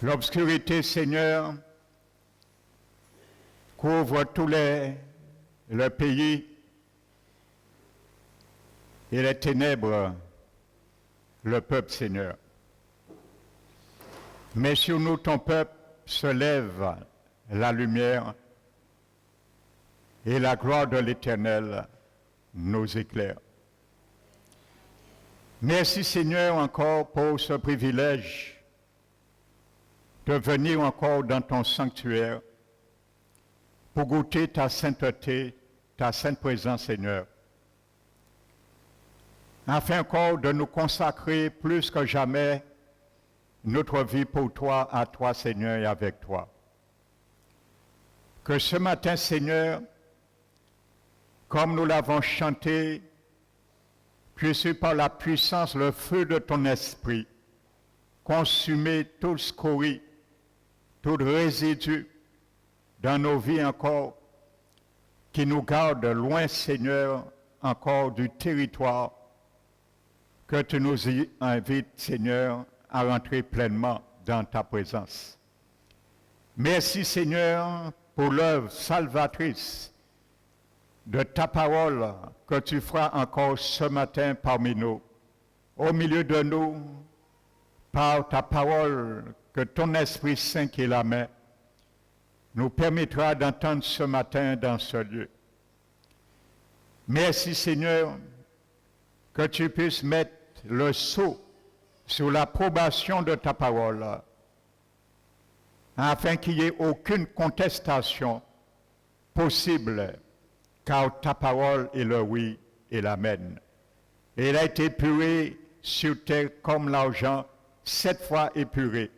L'obscurité, Seigneur, couvre le pays et les ténèbres, le peuple, Seigneur. Mais sur nous, ton peuple, se lève la lumière et la gloire de l'Éternel nous éclaire. Merci, Seigneur, encore pour ce privilège de venir encore dans ton sanctuaire pour goûter ta sainteté, ta sainte présence, Seigneur, afin encore de nous consacrer plus que jamais notre vie pour toi, à toi, Seigneur, et avec toi. Que ce matin, Seigneur, comme nous l'avons chanté, puisses par la puissance, le feu de ton esprit, consumer tout scorie, tout résidu dans nos vies encore, qui nous garde loin, Seigneur, encore du territoire, que tu nous y invites, Seigneur, à rentrer pleinement dans ta présence. Merci, Seigneur, pour l'œuvre salvatrice de ta parole que tu feras encore ce matin parmi nous, au milieu de nous, par ta parole que ton Esprit Saint qui est la main nous permettra d'entendre ce matin dans ce lieu. Merci, Seigneur, que tu puisses mettre le sceau sur l'approbation de ta parole, afin qu'il n'y ait aucune contestation possible, car ta parole est le oui et l'amen. Et elle a été épurée sur terre comme l'argent, 7 fois épurée.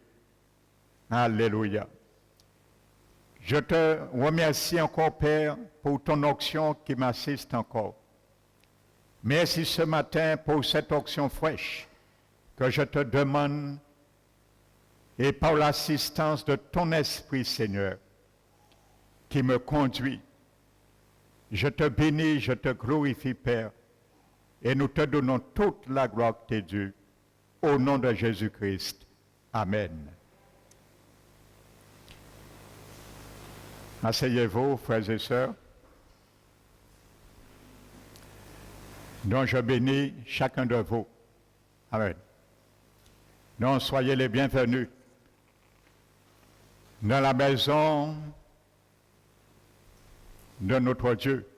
Alléluia. Je te remercie encore, Père, pour ton onction qui m'assiste encore. Merci ce matin pour cette onction fraîche que je te demande et par l'assistance de ton Esprit, Seigneur, qui me conduit. Je te bénis, je te glorifie, Père, et nous te donnons toute la gloire qui t'est due, au nom de Jésus-Christ. Amen. Asseyez-vous, frères et sœurs. Donc je bénis chacun de vous. Amen. Donc soyez les bienvenus dans la maison de notre Dieu.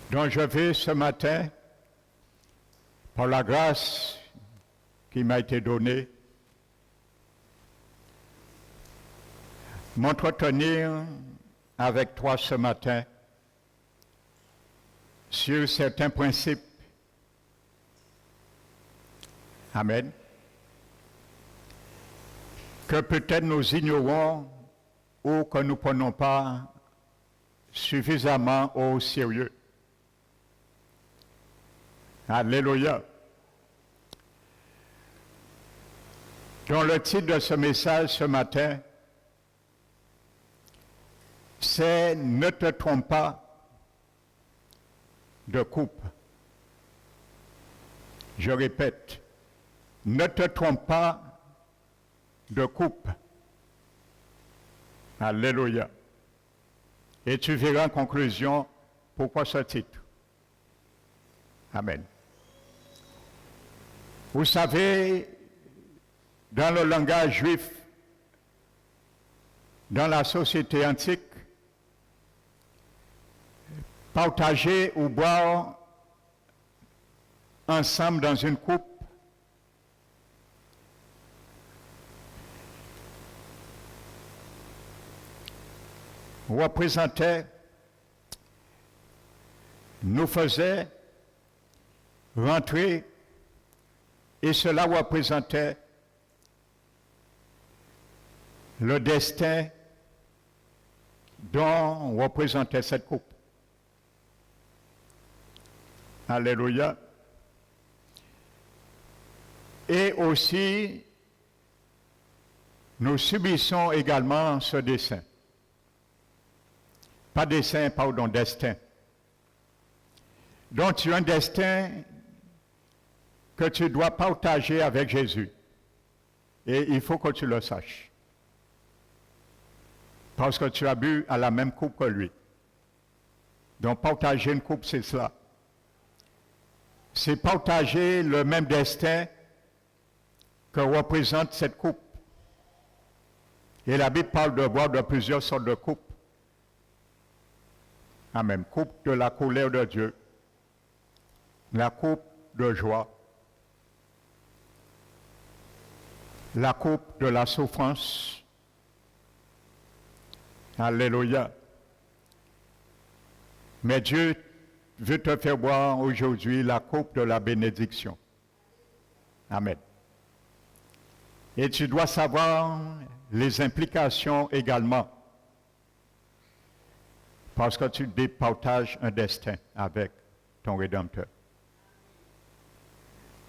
Donc je vais ce matin, par la grâce qui m'a été donnée, m'entretenir avec toi ce matin sur certains principes. Amen. Que peut-être nous ignorons ou que nous ne prenons pas suffisamment au sérieux. Alléluia. Donc le titre de ce message ce matin, c'est « Ne te trompe pas de coupe ». Je répète, ne te trompe pas de coupe. Alléluia. Et tu verras en conclusion pourquoi ce titre. Amen. Vous savez, dans le langage juif, dans la société antique, partager ou boire ensemble dans une coupe représentait, nous faisait rentrer, et cela représentait le destin dont représentait cette coupe. Alléluia. Et aussi, nous subissons également ce destin. Pas destin, pardon, destin. Donc tu as un destin que tu dois partager avec Jésus. Et il faut que tu le saches. Parce que tu as bu à la même coupe que lui. Donc partager une coupe, c'est cela. C'est partager le même destin que représente cette coupe. Et la Bible parle de boire de plusieurs sortes de coupes. Amen. Coupe de la colère de Dieu. La coupe de joie. La coupe de la souffrance. Alléluia. Mais Dieu veut te faire boire aujourd'hui la coupe de la bénédiction. Amen. Et tu dois savoir les implications également. Parce que tu partages un destin avec ton Rédempteur.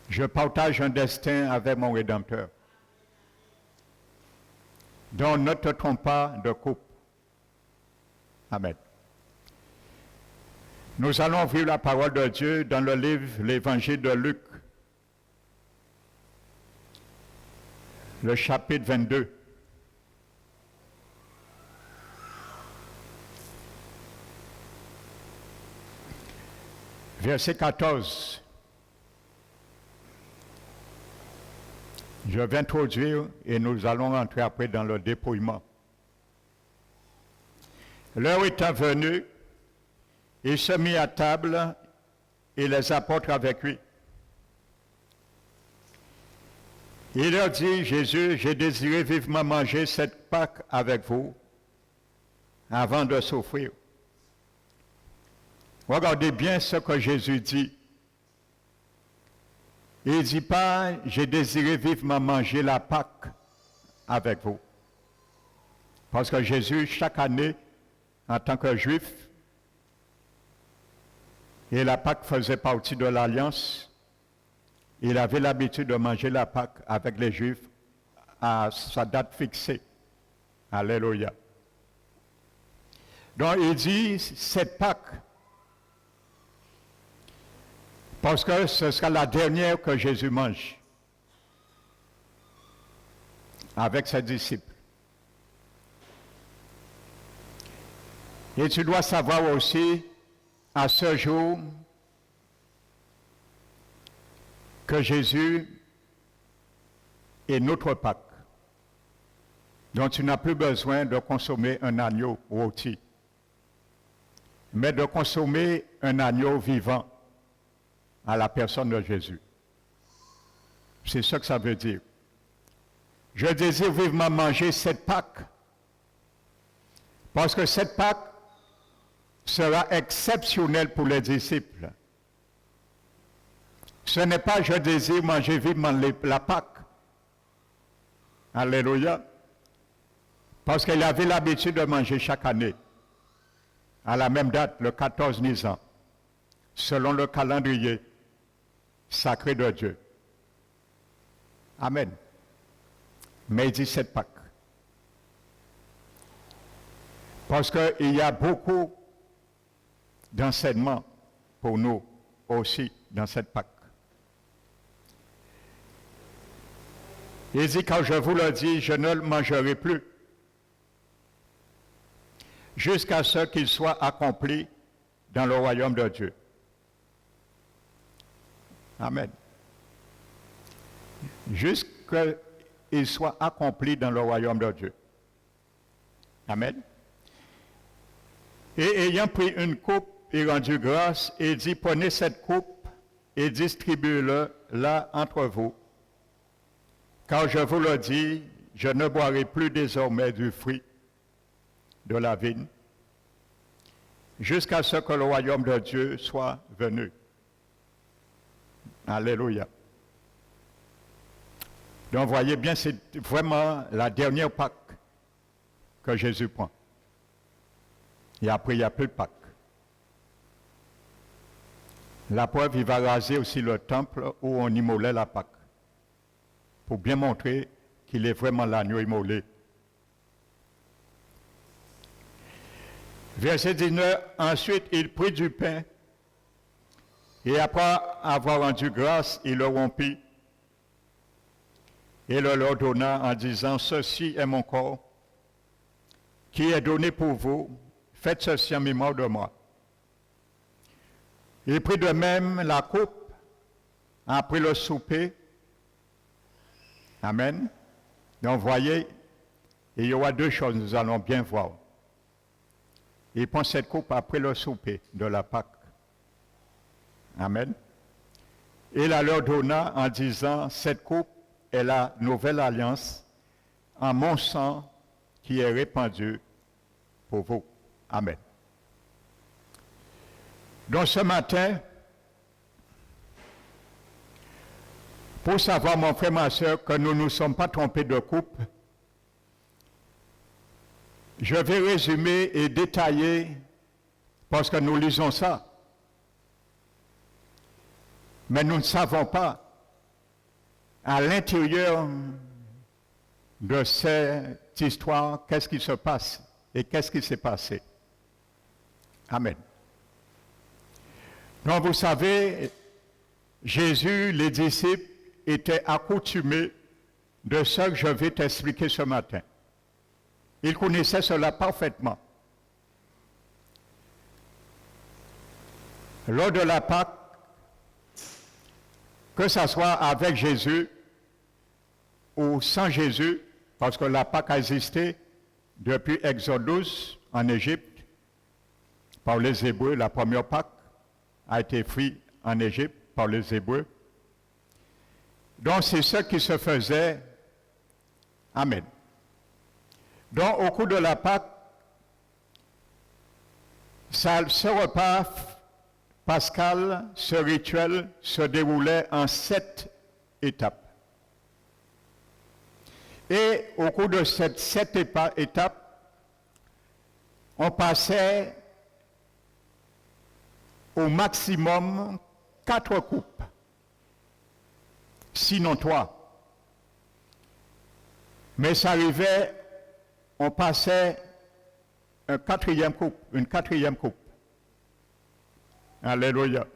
Je partage un destin avec mon Rédempteur. Donc ne te trompe pas de coupe. Amen. Nous allons ouvrir la parole de Dieu dans le livre, l'Évangile de Luc, le chapitre 22. Verset 14. Je vais introduire et nous allons rentrer après dans le dépouillement. L'heure étant venue, il se mit à table et les apôtres avec lui. Il leur dit, Jésus, j'ai désiré vivement manger cette Pâque avec vous avant de souffrir. Regardez bien ce que Jésus dit. Il ne dit pas, j'ai désiré vivement manger la Pâque avec vous. Parce que Jésus, chaque année, en tant que Juif, et la Pâque faisait partie de l'Alliance, il avait l'habitude de manger la Pâque avec les Juifs à sa date fixée. Alléluia. Donc il dit, cette Pâque, parce que ce sera la dernière que Jésus mange avec ses disciples. Et tu dois savoir aussi, à ce jour, que Jésus est notre Pâque. Donc tu n'as plus besoin de consommer un agneau rôti, mais de consommer un agneau vivant à la personne de Jésus. C'est ce que ça veut dire. Je désire vivement manger cette Pâque, parce que cette Pâque sera exceptionnelle pour les disciples. Ce n'est pas je désire manger vivement la Pâque. Alléluia. Parce qu'il avait l'habitude de manger chaque année, à la même date, le 14 Nisan, selon le calendrier sacré de Dieu. Amen. Mais il dit cette Pâque. Parce qu'il y a beaucoup d'enseignements pour nous aussi dans cette Pâque. Il dit, quand je vous le dis, je ne le mangerai plus jusqu'à ce qu'il soit accompli dans le royaume de Dieu. Amen. Jusqu'à ce qu'il soit accompli dans le royaume de Dieu. Amen. Et ayant pris une coupe, il rendit grâce et dit, prenez cette coupe et distribuez-le là entre vous. Car je vous le dis, je ne boirai plus désormais du fruit de la vigne, jusqu'à ce que le royaume de Dieu soit venu. Alléluia. Donc, voyez bien, c'est vraiment la dernière Pâque que Jésus prend. Et après, il n'y a plus de Pâque. La preuve, il va raser aussi le temple où on immolait la Pâque, pour bien montrer qu'il est vraiment l'agneau immolé. Verset 19, ensuite il prit du pain Et après avoir rendu grâce, il le rompit et le leur donna en disant, ceci est mon corps qui est donné pour vous, faites ceci en mémoire de moi. Il prit de même la coupe après le souper. Amen. Donc voyez, il y aura deux choses, nous allons bien voir. Il prend cette coupe après le souper de la Pâque. Amen. Il la leur donna en disant, cette coupe est la nouvelle alliance en mon sang qui est répandu pour vous. Amen. Donc ce matin, pour savoir, mon frère, ma soeur, que nous ne nous sommes pas trompés de coupe, je vais résumer et détailler, parce que nous lisons ça. Mais nous ne savons pas, à l'intérieur de cette histoire, qu'est-ce qui se passe et qu'est-ce qui s'est passé. Amen. Donc vous savez, Jésus, les disciples, étaient accoutumés de ce que je vais t'expliquer ce matin. Ils connaissaient cela parfaitement. Lors de la Pâque, que ce soit avec Jésus ou sans Jésus, parce que la Pâque a existé depuis Exodus en Égypte, par les Hébreux, la première Pâque a été faite en Égypte par les Hébreux. Donc c'est ce qui se faisait. Amen. Donc au cours de la Pâque, ce repas pascal, ce rituel se déroulait en 7 étapes. Et au cours de ces 7 étapes, on passait au maximum 4 coupes, sinon 3. Mais ça arrivait, on passait une quatrième coupe. Alléluia.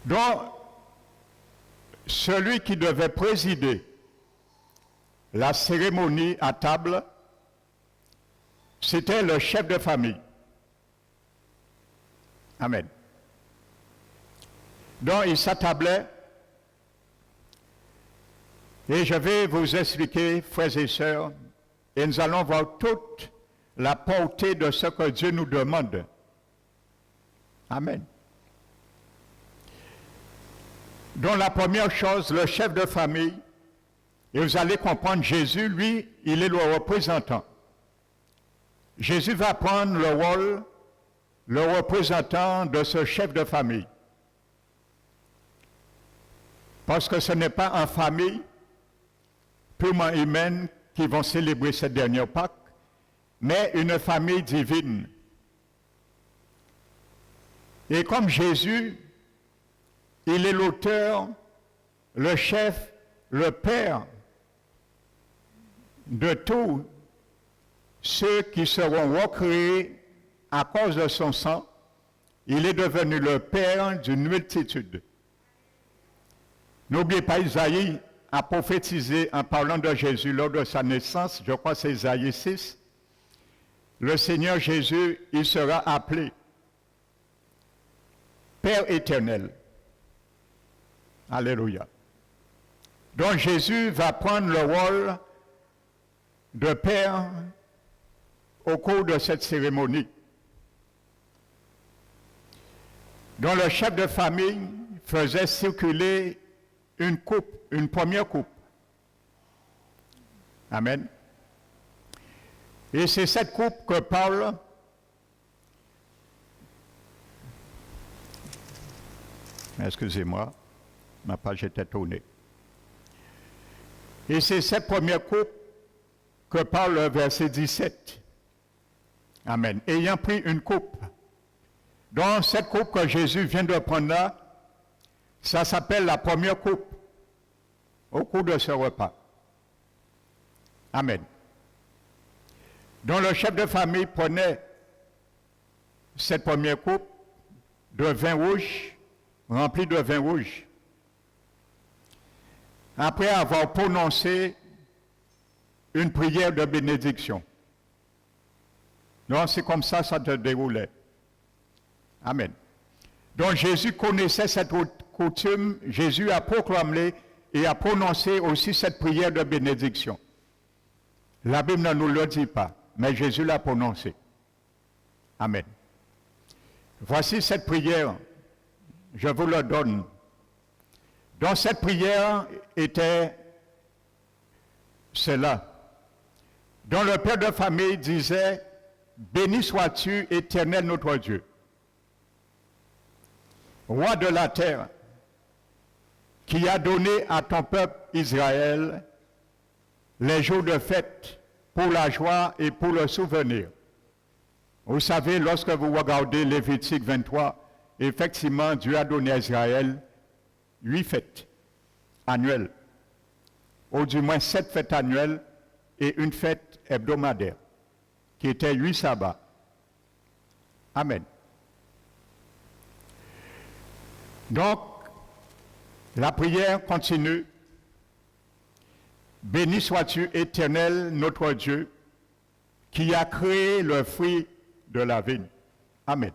Donc, celui qui devait présider la cérémonie à table, c'était le chef de famille. Amen. Donc, il s'attablait, et je vais vous expliquer, frères et sœurs, et nous allons voir toute la portée de ce que Dieu nous demande. Amen. Donc la première chose, le chef de famille, et vous allez comprendre, Jésus, lui, il est le représentant. Jésus va prendre le rôle, le représentant de ce chef de famille. Parce que ce n'est pas en famille purement humaine qui vont célébrer cette dernière Pâque, mais une famille divine. Et comme Jésus, il est l'auteur, le chef, le père de tous ceux qui seront recréés à cause de son sang, il est devenu le père d'une multitude. N'oubliez pas, Isaïe a prophétisé en parlant de Jésus lors de sa naissance, je crois que c'est Isaïe 6, le Seigneur Jésus, il sera appelé Père éternel. Alléluia. Donc Jésus va prendre le rôle de Père au cours de cette cérémonie. Donc le chef de famille faisait circuler une coupe, une première coupe. Amen. Et c'est cette coupe que Paul excusez-moi, ma page était tournée. Et c'est cette première coupe que parle le verset 17. Amen. Ayant pris une coupe. Donc cette coupe que Jésus vient de prendre là, ça s'appelle la première coupe au cours de ce repas. Amen. Donc le chef de famille prenait cette première coupe de vin rouge, rempli de vin rouge. Après avoir prononcé une prière de bénédiction. Donc c'est comme ça se déroulait. Amen. Donc Jésus connaissait cette coutume, Jésus a proclamé et a prononcé aussi cette prière de bénédiction. La Bible ne nous le dit pas, mais Jésus l'a prononcée. Amen. Voici cette prière, je vous la donne. Dans cette prière était cela, dont le père de famille disait, « Béni sois-tu, Éternel notre Dieu, roi de la terre, qui a donné à ton peuple Israël les jours de fête pour la joie et pour le souvenir. » Vous savez, lorsque vous regardez Lévitique 23, effectivement, Dieu a donné à Israël 8 fêtes annuelles, ou du moins 7 fêtes annuelles et une fête hebdomadaire, qui était 8 sabbats. Amen. Donc, la prière continue. Béni sois-tu, Éternel, notre Dieu, qui a créé le fruit de la vigne. Amen.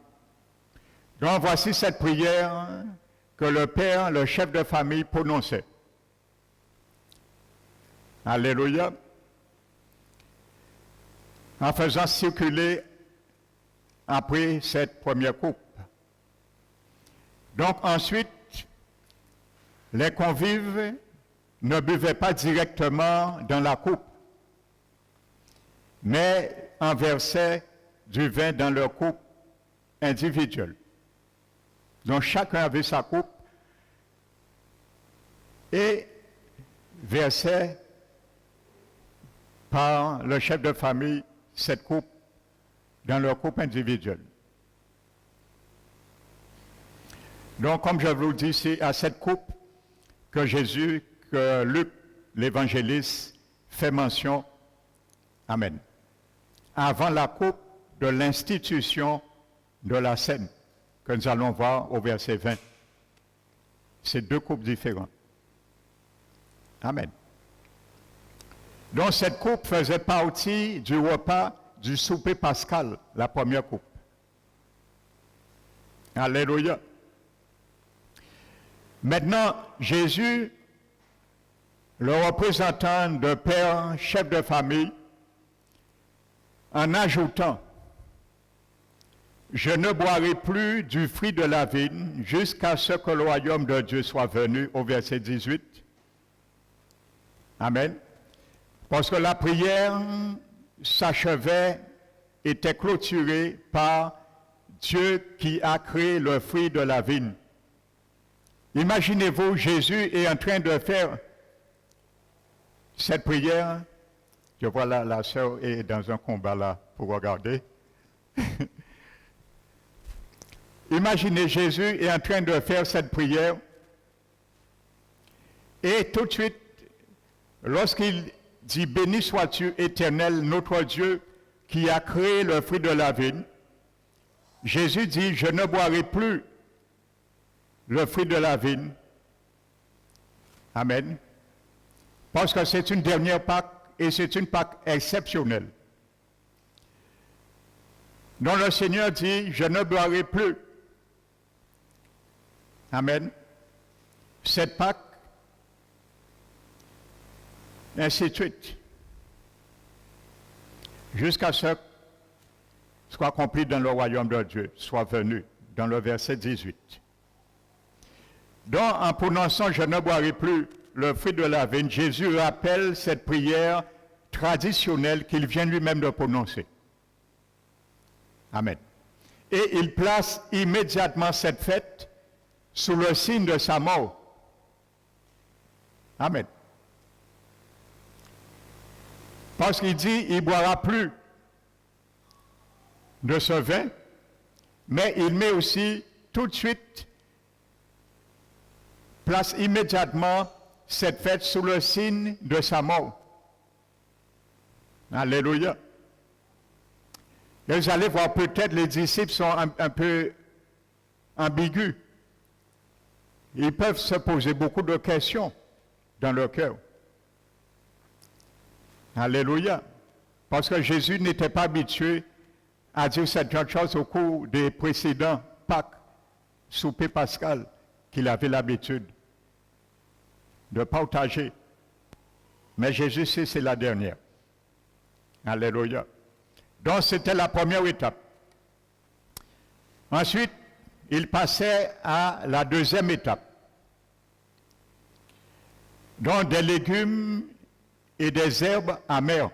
Donc, voici cette prière que le père, le chef de famille, prononçait. Alléluia. En faisant circuler après cette première coupe. Donc ensuite, les convives ne buvaient pas directement dans la coupe, mais en versaient du vin dans leur coupe individuelle. Donc chacun avait sa coupe et versait par le chef de famille cette coupe dans leur coupe individuelle. Donc, comme je vous le dis, c'est à cette coupe que Luc, l'évangéliste, fait mention. Amen. Avant la coupe de l'institution de la scène, que nous allons voir au verset 20. C'est 2 coupes différentes. Amen. Donc, cette coupe faisait partie du repas du souper pascal, la première coupe. Alléluia. Maintenant, Jésus, le représentant de père, chef de famille, en ajoutant, « Je ne boirai plus du fruit de la vigne jusqu'à ce que le royaume de Dieu soit venu » au verset 18. Amen. Parce que la prière s'achevait, était clôturée par Dieu qui a créé le fruit de la vigne. Imaginez-vous, Jésus est en train de faire cette prière. Je vois là, la sœur est dans un combat là pour regarder. Imaginez, Jésus est en train de faire cette prière. Et tout de suite, lorsqu'il dit « Béni sois-tu, Éternel, notre Dieu, qui a créé le fruit de la vigne », Jésus dit « Je ne boirai plus le fruit de la vigne. » Amen. Parce que c'est une dernière Pâque et c'est une Pâque exceptionnelle. Donc le Seigneur dit « Je ne boirai plus. » Amen. Cette Pâque, ainsi de suite, jusqu'à ce que soit accompli dans le royaume de Dieu, soit venu, dans le verset 18. Donc, en prononçant « Je ne boirai plus le fruit de la vigne », Jésus rappelle cette prière traditionnelle qu'il vient lui-même de prononcer. Amen. Et il place immédiatement cette fête sous le signe de sa mort. Amen. Parce qu'il dit, il ne boira plus de ce vin, mais il met aussi tout de suite, place immédiatement cette fête sous le signe de sa mort. Alléluia. Et vous allez voir, peut-être les disciples sont un peu ambigus. Ils peuvent se poser beaucoup de questions dans leur cœur. Alléluia. Parce que Jésus n'était pas habitué à dire cette chose au cours des précédents Pâques, souper pascal, qu'il avait l'habitude de partager. Mais Jésus sait, c'est la dernière. Alléluia. Donc c'était la première étape. Ensuite, il passait à la deuxième étape. Donc des légumes et des herbes amères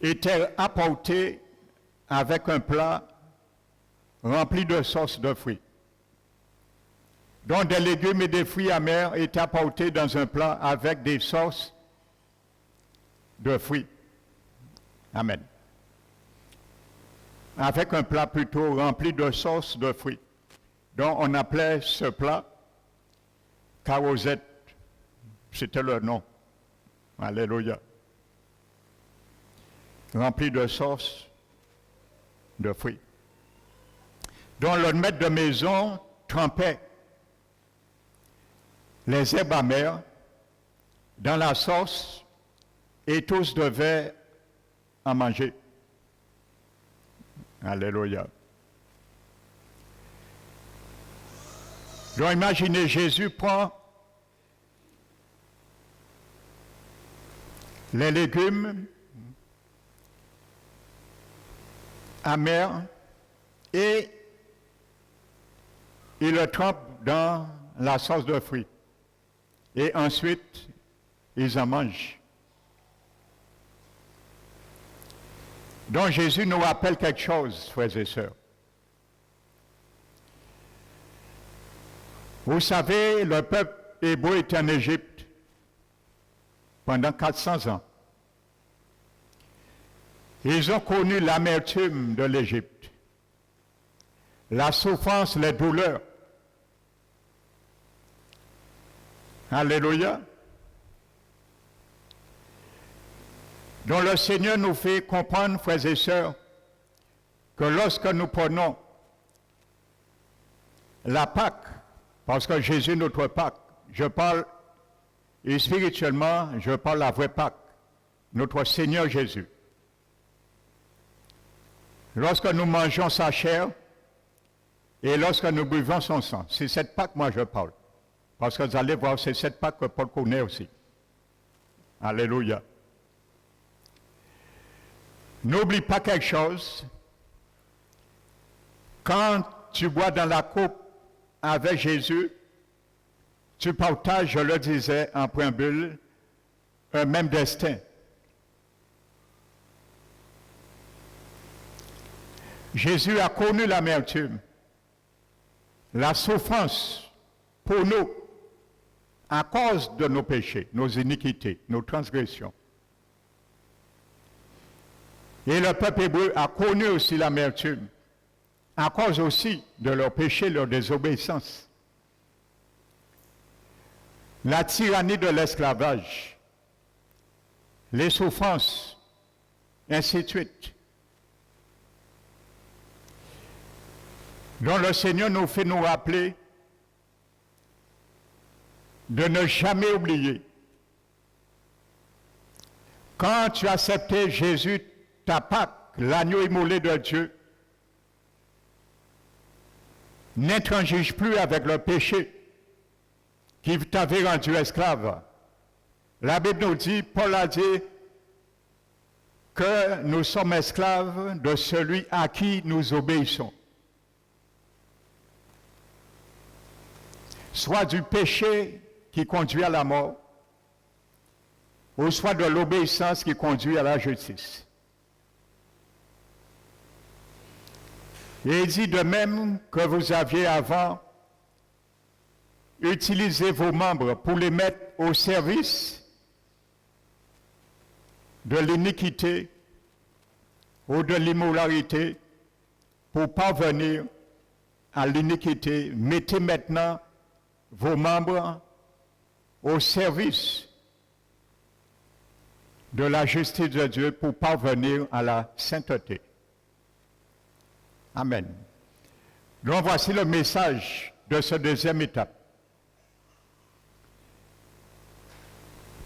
étaient apportés avec un plat rempli de sauce de fruits. Donc des légumes et des fruits amers étaient apportés dans un plat avec des sauces de fruits. Amen. Avec un plat plutôt rempli de sauce de fruits. Donc on appelait ce plat carosette. C'était le nom. Alléluia. Rempli de sauce de fruits. Donc le maître de maison trempait les herbes amères dans la sauce et tous devaient en manger. Alléluia. Donc imaginez, Jésus prend les légumes amers et il le trempe dans la sauce de fruits. Et ensuite, ils en mangent. Donc Jésus nous rappelle quelque chose, frères et sœurs. Vous savez, le peuple hébreu était en Égypte pendant 400 ans. Ils ont connu l'amertume de l'Égypte, la souffrance, les douleurs. Alléluia. Donc le Seigneur nous fait comprendre, frères et sœurs, que lorsque nous prenons la Pâque, parce que Jésus est notre Pâque, je parle, et spirituellement, je parle la vraie Pâque, notre Seigneur Jésus. Lorsque nous mangeons sa chair et lorsque nous buvons son sang, c'est cette Pâque moi je parle. Parce que vous allez voir, c'est cette Pâque que Paul connaît aussi. Alléluia. N'oublie pas quelque chose. Quand tu bois dans la coupe avec Jésus, tu partages, je le disais en préambule, un même destin. Jésus a connu l'amertume, la souffrance pour nous, à cause de nos péchés, nos iniquités, nos transgressions. Et le peuple hébreu a connu aussi l'amertume, à cause aussi de leurs péchés, leur désobéissance. La tyrannie de l'esclavage, les souffrances, ainsi de suite. Donc le Seigneur nous fait nous rappeler de ne jamais oublier. Quand tu as accepté Jésus, ta Pâque, l'agneau immolé de Dieu, n'intransige plus avec le péché qui t'avait rendu esclave. La Bible nous dit, Paul a dit que nous sommes esclaves de celui à qui nous obéissons. Soit du péché qui conduit à la mort, ou soit de l'obéissance qui conduit à la justice. Et il dit de même que vous aviez avant utilisé vos membres pour les mettre au service de l'iniquité ou de l'immoralité pour parvenir à l'iniquité. Mettez maintenant vos membres au service de la justice de Dieu pour parvenir à la sainteté. Amen. Donc voici le message de ce deuxième étape.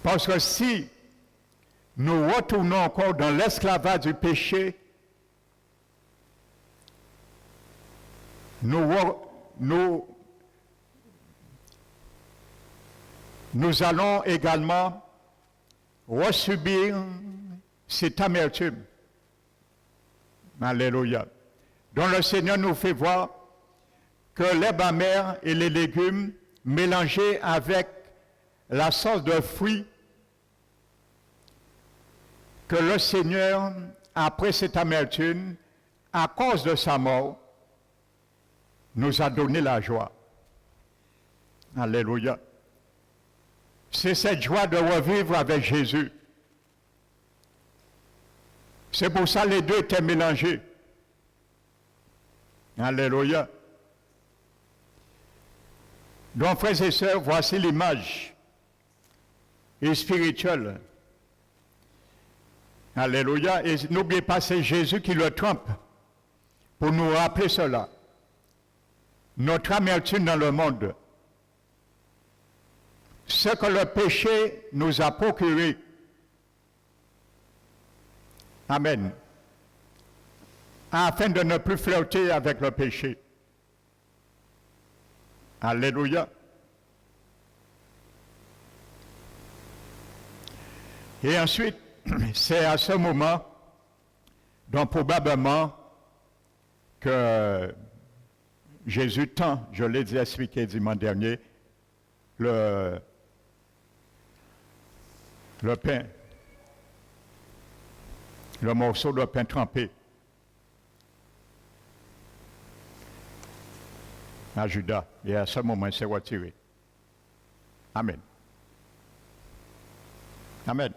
Parce que si nous retournons encore dans l'esclavage du péché, nous allons également resubir cette amertume. Alléluia. Donc le Seigneur nous fait voir que l'herbe amère et les légumes mélangés avec la sauce de fruits que le Seigneur, après cette amertume, à cause de sa mort, nous a donné la joie. Alléluia. C'est cette joie de revivre avec Jésus. C'est pour ça que les deux étaient mélangés. Alléluia. Donc, frères et sœurs, voici l'image spirituelle. Alléluia. Et n'oubliez pas, c'est Jésus qui le trompe pour nous rappeler cela. Notre amertume dans le monde, ce que le péché nous a procuré. Amen. Afin de ne plus flirter avec le péché. Alléluia. Et ensuite, c'est à ce moment, donc probablement, que Jésus tend, je l'ai déjà expliqué dimanche dernier, le pain, le morceau de pain trempé à Judas. Et à ce moment, il s'est retiré. Amen. Amen.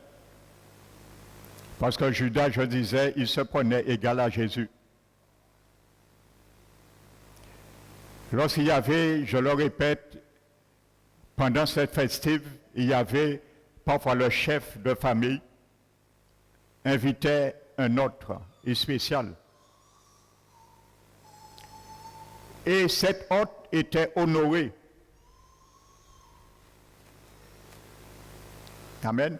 Parce que Judas, je disais, il se prenait égal à Jésus. Lorsqu'il y avait, je le répète, pendant cette festive, il y avait parfois le chef de famille invitait un autre spécial. Et cet hôte était honoré. Amen.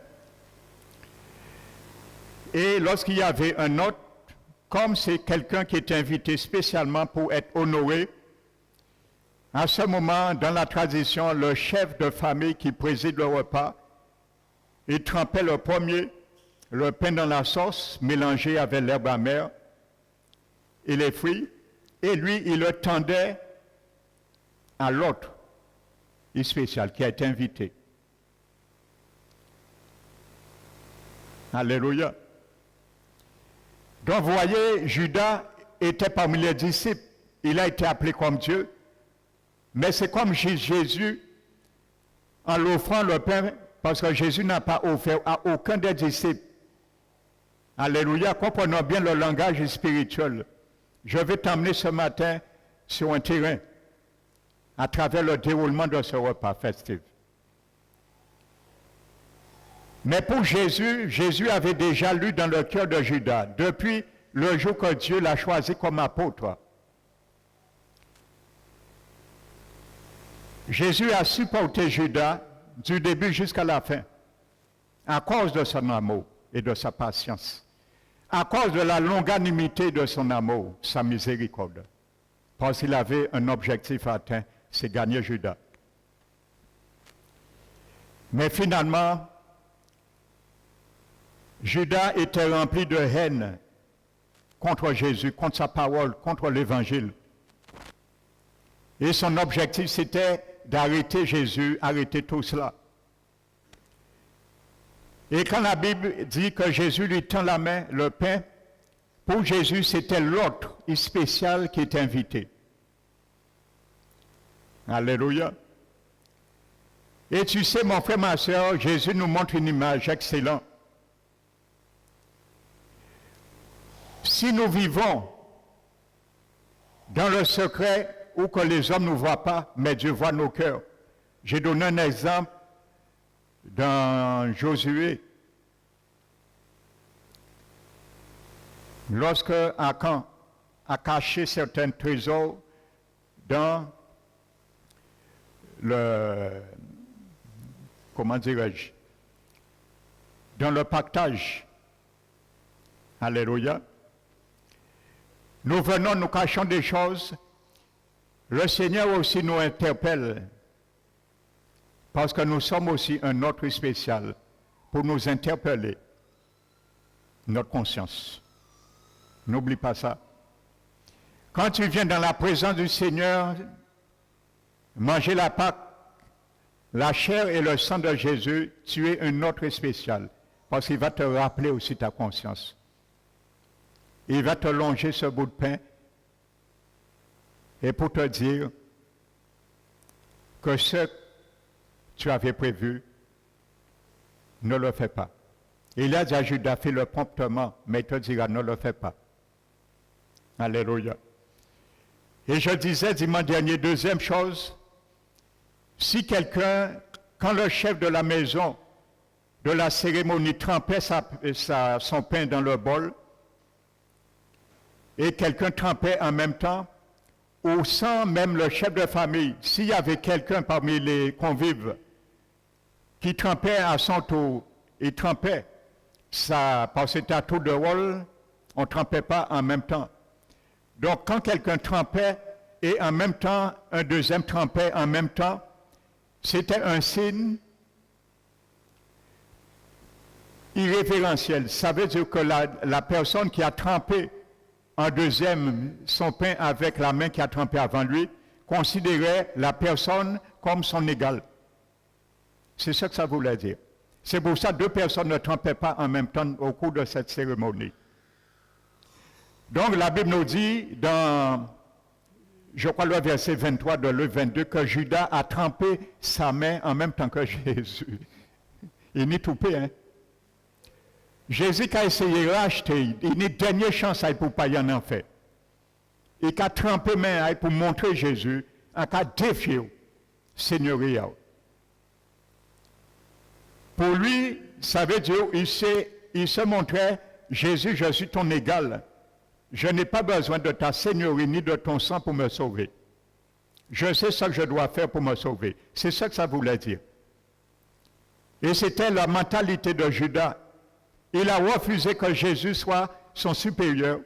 Et lorsqu'il y avait un autre, comme c'est quelqu'un qui est invité spécialement pour être honoré, à ce moment, dans la tradition, le chef de famille qui préside le repas, il trempait le premier, le pain dans la sauce, mélangé avec l'herbe amère et les fruits, et lui, il le tendait à l'autre spécial qui a été invité. Alléluia. Donc, vous voyez, Judas était parmi les disciples. Il a été appelé comme Dieu. Mais c'est comme Jésus, en l'offrant le pain, parce que Jésus n'a pas offert à aucun des disciples. Alléluia, comprenons bien le langage spirituel. Je vais t'emmener ce matin sur un terrain à travers le déroulement de ce repas festif. Mais pour Jésus, Jésus avait déjà lu dans le cœur de Judas, depuis le jour que Dieu l'a choisi comme apôtre. Jésus a supporté Judas du début jusqu'à la fin, à cause de son amour et de sa patience, à cause de la longanimité de son amour, sa miséricorde, parce qu'il avait un objectif atteint, c'est gagner Judas. Mais finalement, Judas était rempli de haine contre Jésus, contre sa parole, contre l'Évangile. Et son objectif, c'était d'arrêter Jésus, arrêter tout cela. Et quand la Bible dit que Jésus lui tend la main, le pain, pour Jésus, c'était l'autre spécial qui était invité. Alléluia. Et tu sais, mon frère, ma soeur, Jésus nous montre une image excellente. Si nous vivons dans le secret où que les hommes ne nous voient pas, mais Dieu voit nos cœurs. J'ai donné un exemple dans Josué. Lorsque Akan a caché certains trésors dans comment dirais-je, dans le partage. Alléluia. Nous venons, nous cachons des choses. Le Seigneur aussi nous interpelle parce que nous sommes aussi un autre spécial pour nous interpeller notre conscience. N'oublie pas ça. Quand tu viens dans la présence du Seigneur, manger la Pâque, la chair et le sang de Jésus, tu es un autre spécial parce qu'il va te rappeler aussi ta conscience. Il va te longer ce bout de pain et pour te dire que ce que tu avais prévu, ne le fais pas. Il a dit à Judas, fais-le promptement, mais il te dira, ne le fais pas. Alléluia. Et je disais dimanche dernier, deuxième chose, si quelqu'un, quand le chef de la maison, de la cérémonie, trempait son pain dans le bol, et quelqu'un trempait en même temps, ou sans même le chef de famille, s'il y avait quelqu'un parmi les convives qui trempait à son tour, il trempait, ça, parce que c'était à tour de rôle, on ne trempait pas en même temps. Donc quand quelqu'un trempait et en même temps, un deuxième trempait en même temps, c'était un signe irrévérentiel. Ça veut dire que la personne qui a trempé en deuxième son pain avec la main qui a trempé avant lui, considérait la personne comme son égal. C'est ce que ça voulait dire. C'est pour ça que deux personnes ne trempaient pas en même temps au cours de cette cérémonie. Donc la Bible nous dit dans, je crois, le verset 23 de Luc 22, que Judas a trempé sa main en même temps que Jésus. Il n'est toupé, hein? Jésus qui a essayé de racheter, il n'est dernière chance pour ne pas y en en faire. Il a trempé main pour montrer Jésus, il a défié Seigneur. Pour lui, ça veut dire, il se montrait, Jésus, je suis ton égal. Je n'ai pas besoin de ta seigneurie ni de ton sang pour me sauver. Je sais ce que je dois faire pour me sauver. C'est ça que ça voulait dire. Et c'était la mentalité de Judas. Il a refusé que Jésus soit son supérieur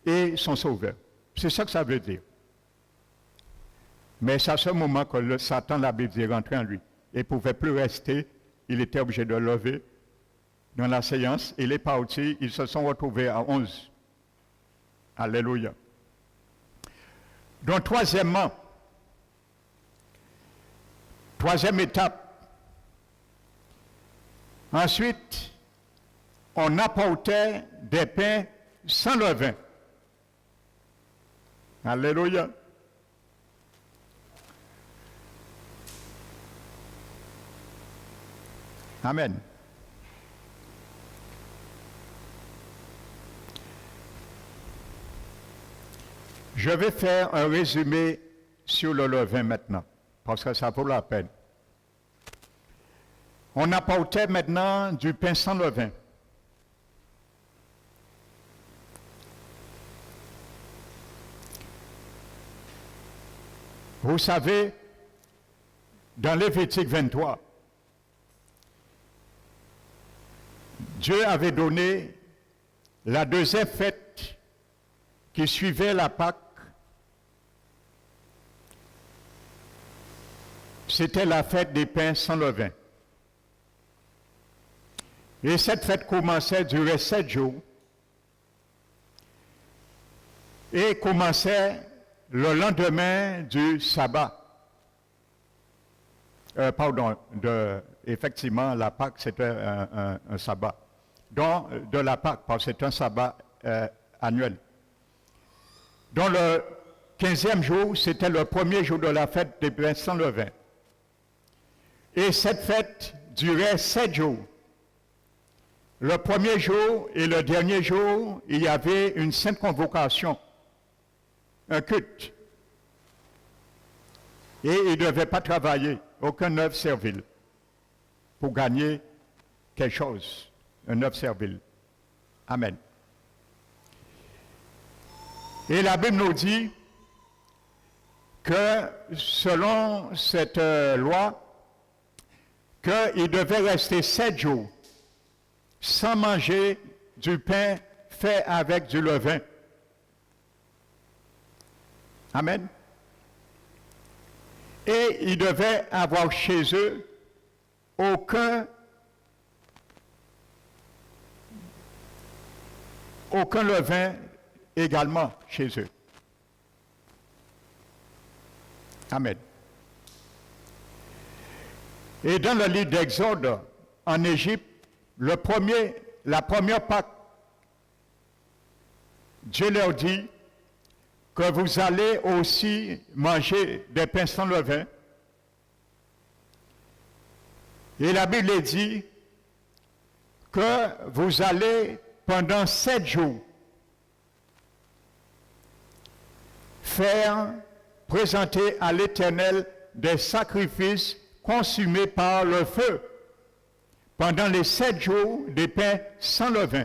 et son sauveur. C'est ça que ça veut dire. Mais c'est à ce moment que le Satan, la Bible dit, rentrait en lui. Il ne pouvait plus rester. Il était obligé de lever dans la séance. Il est parti. Ils se sont retrouvés à 11. Alléluia. Donc, troisième étape. Ensuite, on apportait des pains sans levain. Alléluia. Amen. Je vais faire un résumé sur le levain maintenant, parce que ça vaut la peine. On apportait maintenant du pain sans levain. Vous savez, dans Lévitique 23, Dieu avait donné la deuxième fête qui suivait la Pâque. C'était la fête des pains sans levain. Et cette fête commençait, durait 7 jours. Et commençait le lendemain du sabbat. Effectivement, la Pâque, c'était un sabbat. Donc, de la Pâque, parce que c'est un sabbat annuel. Donc, le 15e jour, c'était le premier jour de la fête des pains sans levain. Et cette fête durait 7 jours. Le premier jour et le dernier jour, il y avait une sainte convocation, un culte. Et il ne devait pas travailler, aucun œuvre servile, pour gagner quelque chose, une œuvre servile. Amen. Et la Bible nous dit que selon cette loi, qu'il devait rester 7 jours sans manger du pain fait avec du levain. Amen. Et ils devaient avoir chez eux aucun levain également chez eux. Amen. Et dans le livre d'Exode, en Égypte, la première Pâque, Dieu leur dit que vous allez aussi manger des pains sans levain. Et la Bible dit que vous allez pendant 7 jours présenter à l'Éternel des sacrifices consumés par le feu pendant les 7 jours des pains sans levain.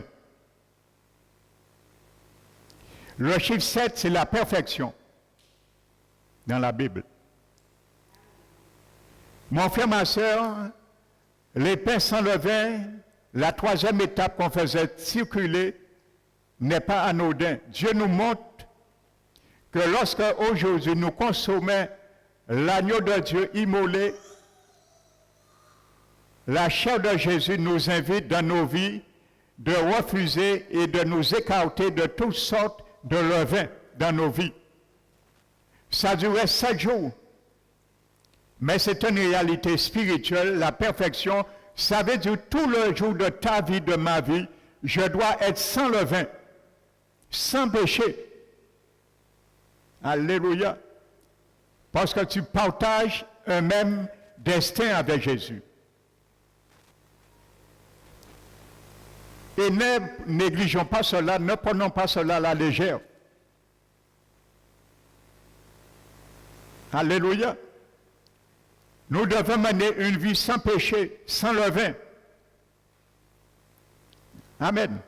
Le chiffre 7, c'est la perfection dans la Bible. Mon frère, ma soeur, les pains sans levain, la 3e étape qu'on faisait circuler, n'est pas anodin. Dieu nous montre que lorsque aujourd'hui nous consommons l'agneau de Dieu immolé, la chair de Jésus nous invite dans nos vies de refuser et de nous écarter de toutes sortes de levain dans nos vies. Ça durait 7 jours. Mais c'est une réalité spirituelle. La perfection, ça veut dire tout le jour de ta vie, de ma vie, je dois être sans levain, sans péché. Alléluia. Parce que tu partages un même destin avec Jésus. Et ne négligeons pas cela, ne prenons pas cela à la légère. Alléluia. Nous devons mener une vie sans péché, sans levain. Amen.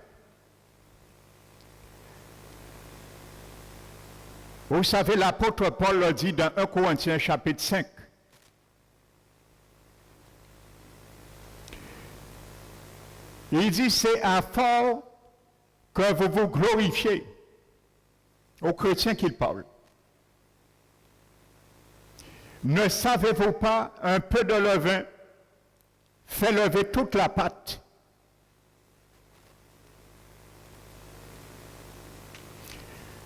Vous savez, l'apôtre Paul le dit dans 1 Corinthiens chapitre 5. Il dit, c'est à fort que vous vous glorifiez. Aux chrétiens qu'il parle. Ne savez-vous pas, un peu de levain fait lever toute la pâte?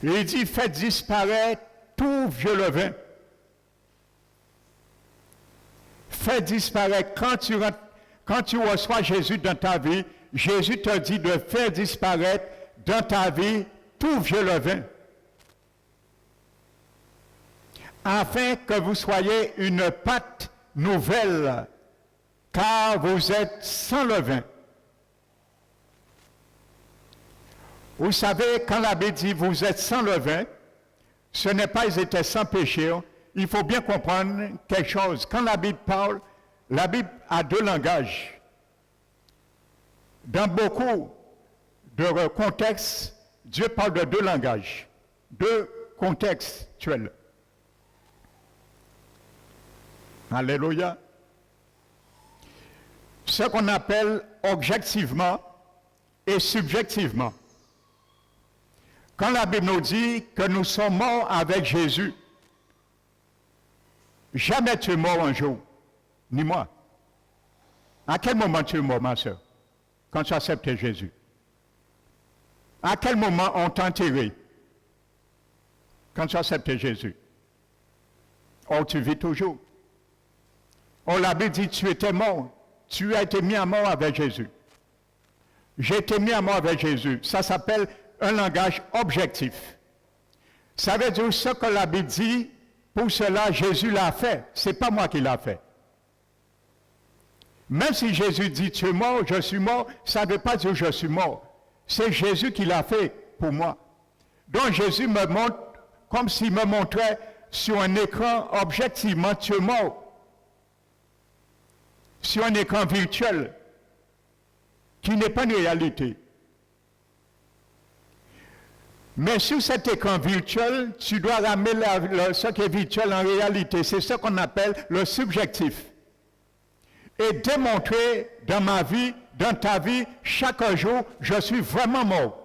Il dit, faites disparaître tout vieux levain. Faites disparaître, quand tu reçois Jésus dans ta vie, Jésus te dit de faire disparaître dans ta vie tout vieux levain. Afin que vous soyez une pâte nouvelle, car vous êtes sans levain. Vous savez, quand la Bible dit vous êtes sans levain, ce n'est pas ils étaient sans péché. Il faut bien comprendre quelque chose. Quand la Bible parle, la Bible a 2 langages. Dans beaucoup de contextes, Dieu parle de 2 langages, 2 contextuels. Alléluia. Ce qu'on appelle objectivement et subjectivement. Quand la Bible nous dit que nous sommes morts avec Jésus, jamais tu es mort un jour, ni moi. À quel moment tu es mort, ma soeur, quand tu as accepté Jésus? À quel moment on t'a enterré quand tu as accepté Jésus? Oh, tu vis toujours. Oh, la Bible dit tu étais mort. Tu as été mis à mort avec Jésus. J'ai été mis à mort avec Jésus. Ça s'appelle un langage objectif. Ça veut dire ce que la Bible dit, pour cela Jésus l'a fait. Ce n'est pas moi qui l'a fait. Même si Jésus dit tu es mort, je suis mort, ça ne veut pas dire je suis mort. C'est Jésus qui l'a fait pour moi. Donc Jésus me montre comme s'il me montrait sur un écran objectivement tu es mort. Sur un écran virtuel qui n'est pas une réalité. Mais sur cet écran virtuel, tu dois ramener ce qui est virtuel en réalité. C'est ce qu'on appelle le subjectif. Et démontrer dans ma vie, dans ta vie, chaque jour, je suis vraiment mort.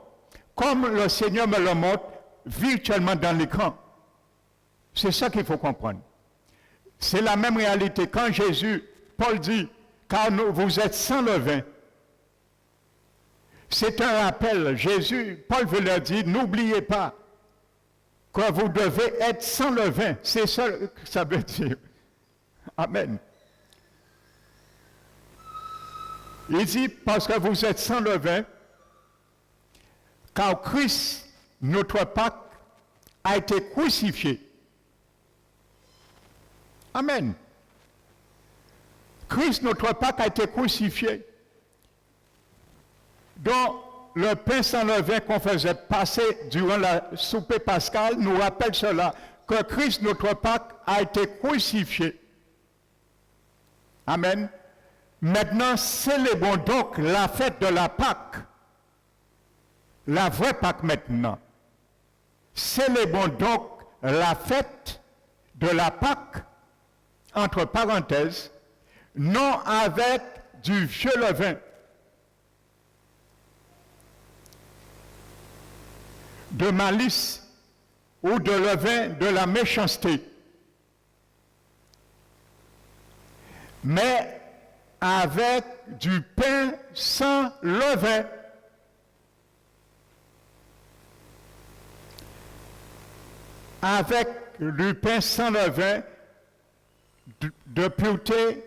Comme le Seigneur me le montre virtuellement dans l'écran. C'est ça qu'il faut comprendre. C'est la même réalité. Quand Jésus, Paul dit, car vous êtes sans levain. C'est un rappel. Jésus, Paul veut leur dire, n'oubliez pas que vous devez être sans levain. C'est ça que ça veut dire. Amen. Il dit, parce que vous êtes sans levain, car Christ, notre Pâque, a été crucifié. Amen. Christ, notre Pâque, a été crucifié. Donc, le pain sans levain qu'on faisait passer durant la souper pascale nous rappelle cela, que Christ, notre Pâque, a été crucifié. Amen. Maintenant, célébrons donc la fête de la Pâque. La vraie Pâque maintenant. Célébrons donc la fête de la Pâque, entre parenthèses, non avec du vieux levain, de malice ou de levain de la méchanceté, mais avec du pain sans levain. Avec du pain sans levain, de pureté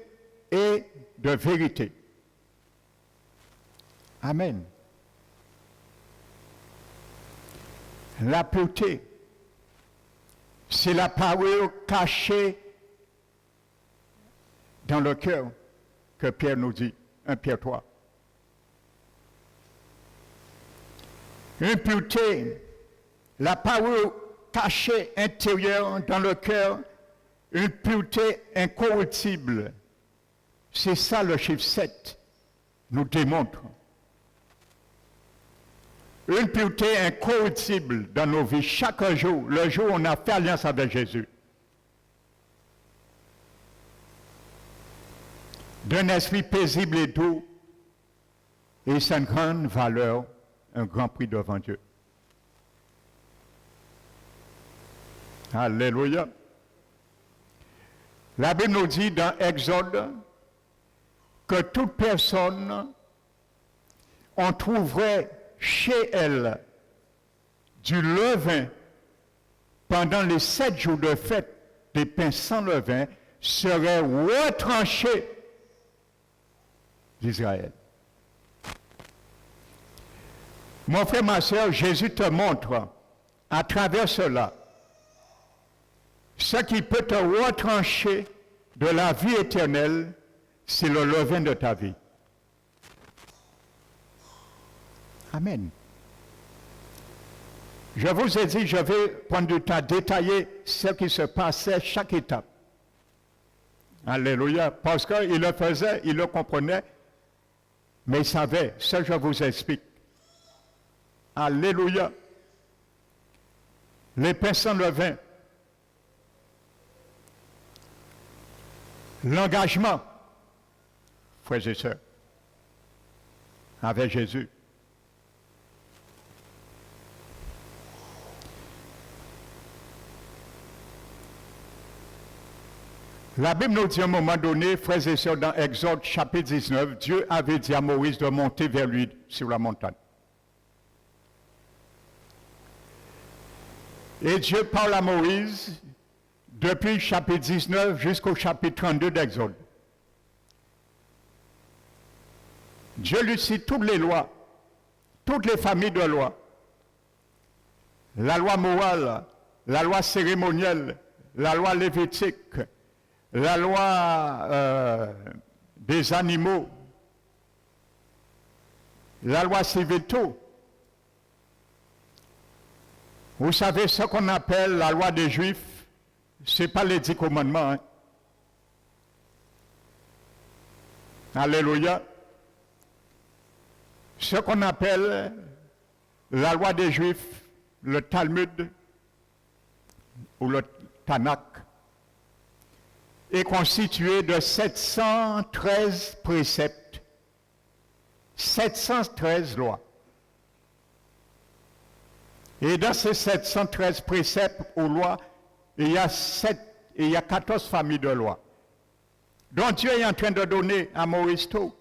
et de vérité. Amen. La pureté, c'est la parole cachée dans le cœur que Pierre nous dit, 1 Pierre 3. Une pureté, la parole cachée intérieure dans le cœur, une pureté incorruptible. C'est ça le chiffre 7 nous démontre. Une pureté incorruptible dans nos vies chaque jour, le jour où on a fait alliance avec Jésus. D'un esprit paisible et doux, et c'est une grande valeur, un grand prix devant Dieu. Alléluia. La Bible nous dit dans Exode que toute personne, on trouverait chez elle du levain pendant les 7 jours de fête des pains sans levain serait retranché d'Israël. Mon frère, ma soeur, Jésus te montre à travers cela ce qui peut te retrancher de la vie éternelle, c'est le levain de ta vie. Amen. Je vous ai dit, je vais prendre du temps à détailler ce qui se passait chaque étape. Alléluia. Parce qu'il le faisait, il le comprenait, mais il savait. Ça, je vous explique. Alléluia. Les pains sans levain. L'engagement, frères et sœurs, avec Jésus. La Bible nous dit à un moment donné, frères et sœurs, dans Exode chapitre 19, Dieu avait dit à Moïse de monter vers lui sur la montagne. Et Dieu parle à Moïse depuis le chapitre 19 jusqu'au chapitre 32 d'Exode. Dieu lui cite toutes les lois, toutes les familles de lois. La loi morale, la loi cérémonielle, la loi lévitique, la loi des animaux, la loi civile, tout. Vous savez ce qu'on appelle la loi des Juifs, ce n'est pas les 10 commandements. Hein. Alléluia. Ce qu'on appelle la loi des Juifs, le Talmud ou le Tanakh est constitué de 713 préceptes, 713 lois. Et dans ces 713 préceptes ou lois, il y a 14 familles de lois. Donc Dieu est en train de donner à Moïse tout.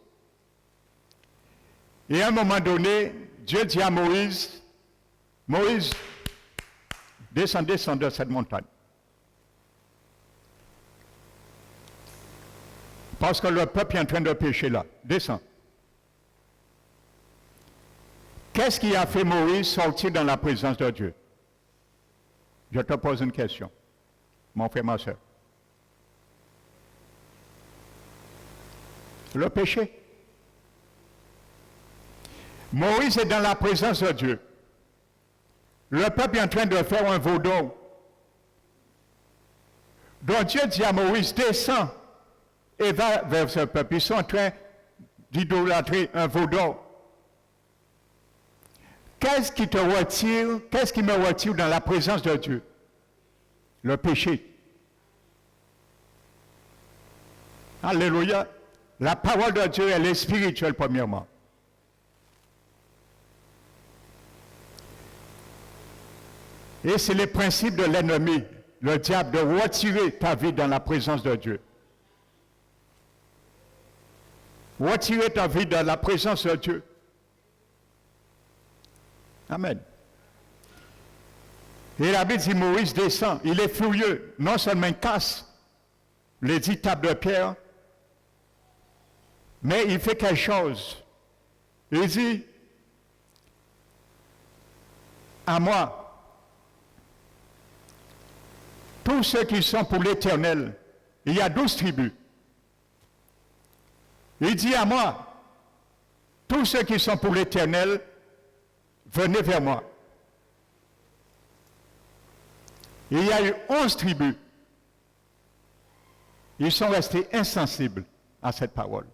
Et à un moment donné, Dieu dit à Moïse, Moïse, descends de cette montagne. Parce que le peuple est en train de pécher là. Descends. Qu'est-ce qui a fait Moïse sortir dans la présence de Dieu? Je te pose une question, mon frère, ma soeur. Le péché. Moïse est dans la présence de Dieu. Le peuple est en train de faire un veau d'or. Donc Dieu dit à Moïse, descends et va vers ce peuple. Ils sont en train d'idolâtrer un veau d'or. Qu'est-ce qui te retire, qu'est-ce qui me retire dans la présence de Dieu? Le péché. Alléluia. La parole de Dieu, elle est spirituelle premièrement. Et c'est le principe de l'ennemi, le diable, de retirer ta vie dans la présence de Dieu. Retirer ta vie dans la présence de Dieu. Amen. Et la Bible dit, Moïse descend, il est furieux, non seulement il casse les 10 tables de pierre, mais il fait quelque chose. Il dit, à moi, tous ceux qui sont pour l'Éternel, il y a 12 tribus. Il dit à moi, tous ceux qui sont pour l'Éternel, venez vers moi. Il y a eu 11 tribus. Ils sont restés insensibles à cette parole.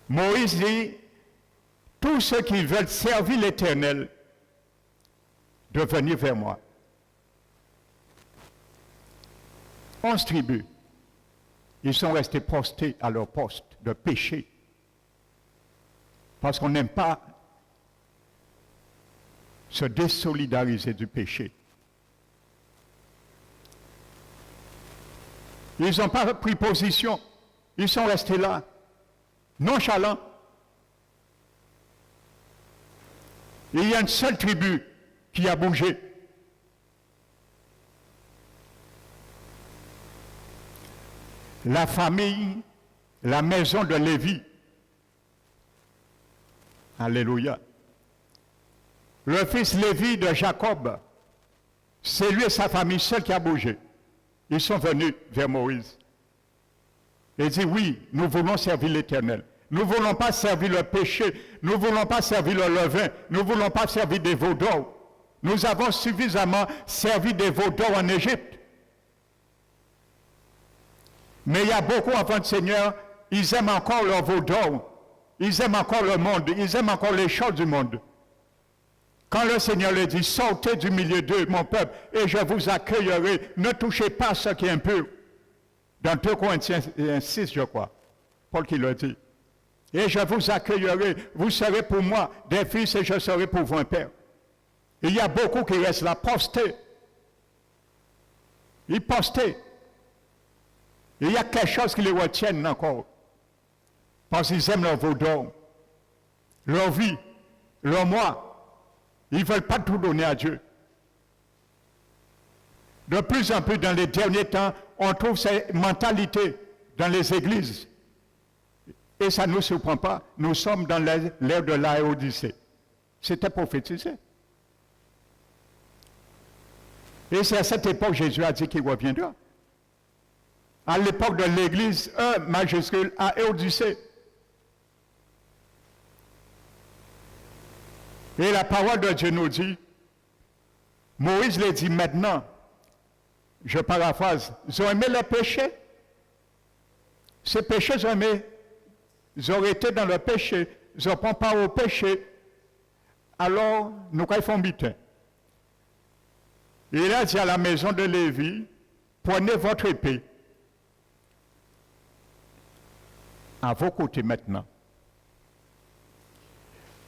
Moïse dit, tous ceux qui veulent servir l'Éternel, de venir vers moi. 11 tribus. Ils sont restés postés à leur poste de péché. Parce qu'on n'aime pas se désolidariser du péché. Ils n'ont pas pris position. Ils sont restés là, nonchalants. Il y a une seule tribu qui a bougé. La famille, la maison de Lévi. Alléluia. Le fils Lévi de Jacob, c'est lui et sa famille seul qui a bougé. Ils sont venus vers Moïse. Et dit, oui, nous voulons servir l'Éternel. Nous ne voulons pas servir le péché. Nous ne voulons pas servir le levain. Nous ne voulons pas servir des veaux d'or. Nous avons suffisamment servi des veaux d'or en Égypte. Mais il y a beaucoup avant le Seigneur, ils aiment encore leur veau d'or. Ils aiment encore le monde. Ils aiment encore les choses du monde. Quand le Seigneur leur dit, sortez du milieu d'eux, mon peuple, et je vous accueillerai, ne touchez pas ce qui est impur. Dans 2 Corinthiens 6, je crois, Paul qui le dit. Et je vous accueillerai, vous serez pour moi des fils et je serai pour vous un père. Il y a beaucoup qui restent là, postés. Ils postés. Il y a quelque chose qui les retienne encore. Parce qu'ils aiment leur veau d'or, leur vie, leur moi. Ils ne veulent pas tout donner à Dieu. De plus en plus, dans les derniers temps, on trouve ces mentalités dans les églises. Et ça ne nous surprend pas. Nous sommes dans l'ère de Laodicée. C'était prophétisé. Et c'est à cette époque que Jésus a dit qu'il reviendra. À l'époque de l'église, E majuscule, à Laodicée. Et la parole de Dieu nous dit, Moïse l'a dit maintenant, je paraphrase, ils ont aimé le péché. Ces péchés, ils ont été dans le péché. Ils n'ont pas au péché. alors nous faisons butin. Il a dit à la maison de Lévi, prenez votre épée à vos côtés maintenant.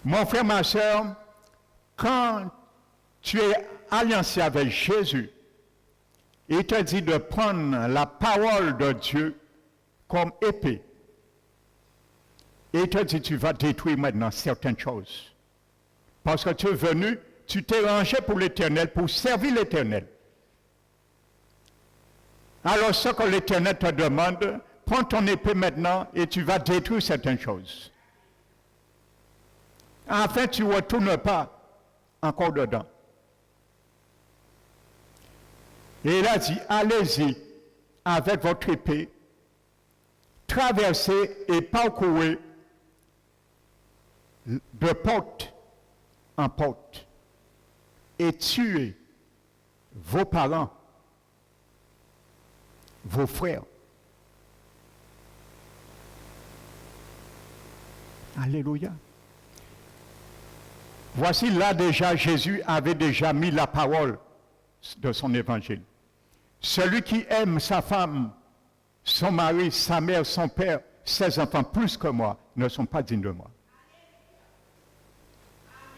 Mon frère, ma soeur, quand tu es alliancé avec Jésus, il te dit de prendre la parole de Dieu comme épée. Et il te dit, tu vas détruire maintenant certaines choses. Parce que tu es venu, tu t'es rangé pour l'Éternel, pour servir l'Éternel. Alors ce que l'Éternel te demande, prends ton épée maintenant et tu vas détruire certaines choses. Enfin, tu ne retournes pas encore dedans. Et il a dit, allez-y avec votre épée, traversez et parcourez de porte en porte et tuez vos parents, vos frères. Alléluia. Voici là déjà, Jésus avait déjà mis la parole de son évangile. Celui qui aime sa femme, son mari, sa mère, son père, ses enfants plus que moi, ne sont pas dignes de moi.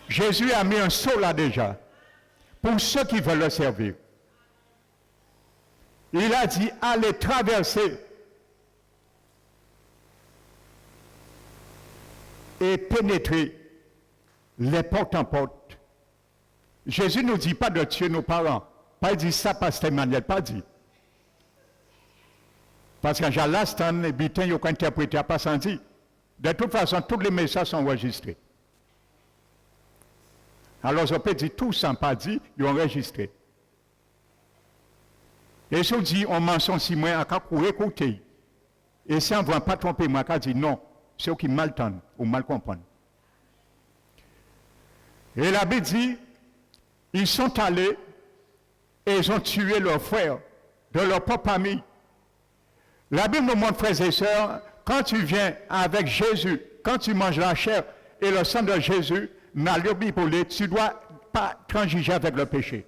Jésus a mis un sceau là déjà, pour ceux qui veulent le servir. Il a dit, allez traverser et pénétrer les portes en porte. Jésus ne nous dit pas de tuer nos parents. Pas dit ça, pasteur Emmanuel, pas dit. Parce que j'ai l'instant, les butins, ils ont interprété à pas sans dire. De toute façon, tous les messages sont enregistrés. Alors, je peux dire tout sans pas dire, ils ont enregistré. Et si on dit, on mentionne si moi, à courir écouter. Et si on ne va pas tromper, moi, à dire non, c'est eux qui mal entendent ou mal comprennent. Et la Bible dit, ils sont allés et ils ont tué leurs frères de leur propre famille. La Bible nous montre, frères et sœurs, quand tu viens avec Jésus, quand tu manges la chair et le sang de Jésus, tu ne dois pas transiger avec le péché.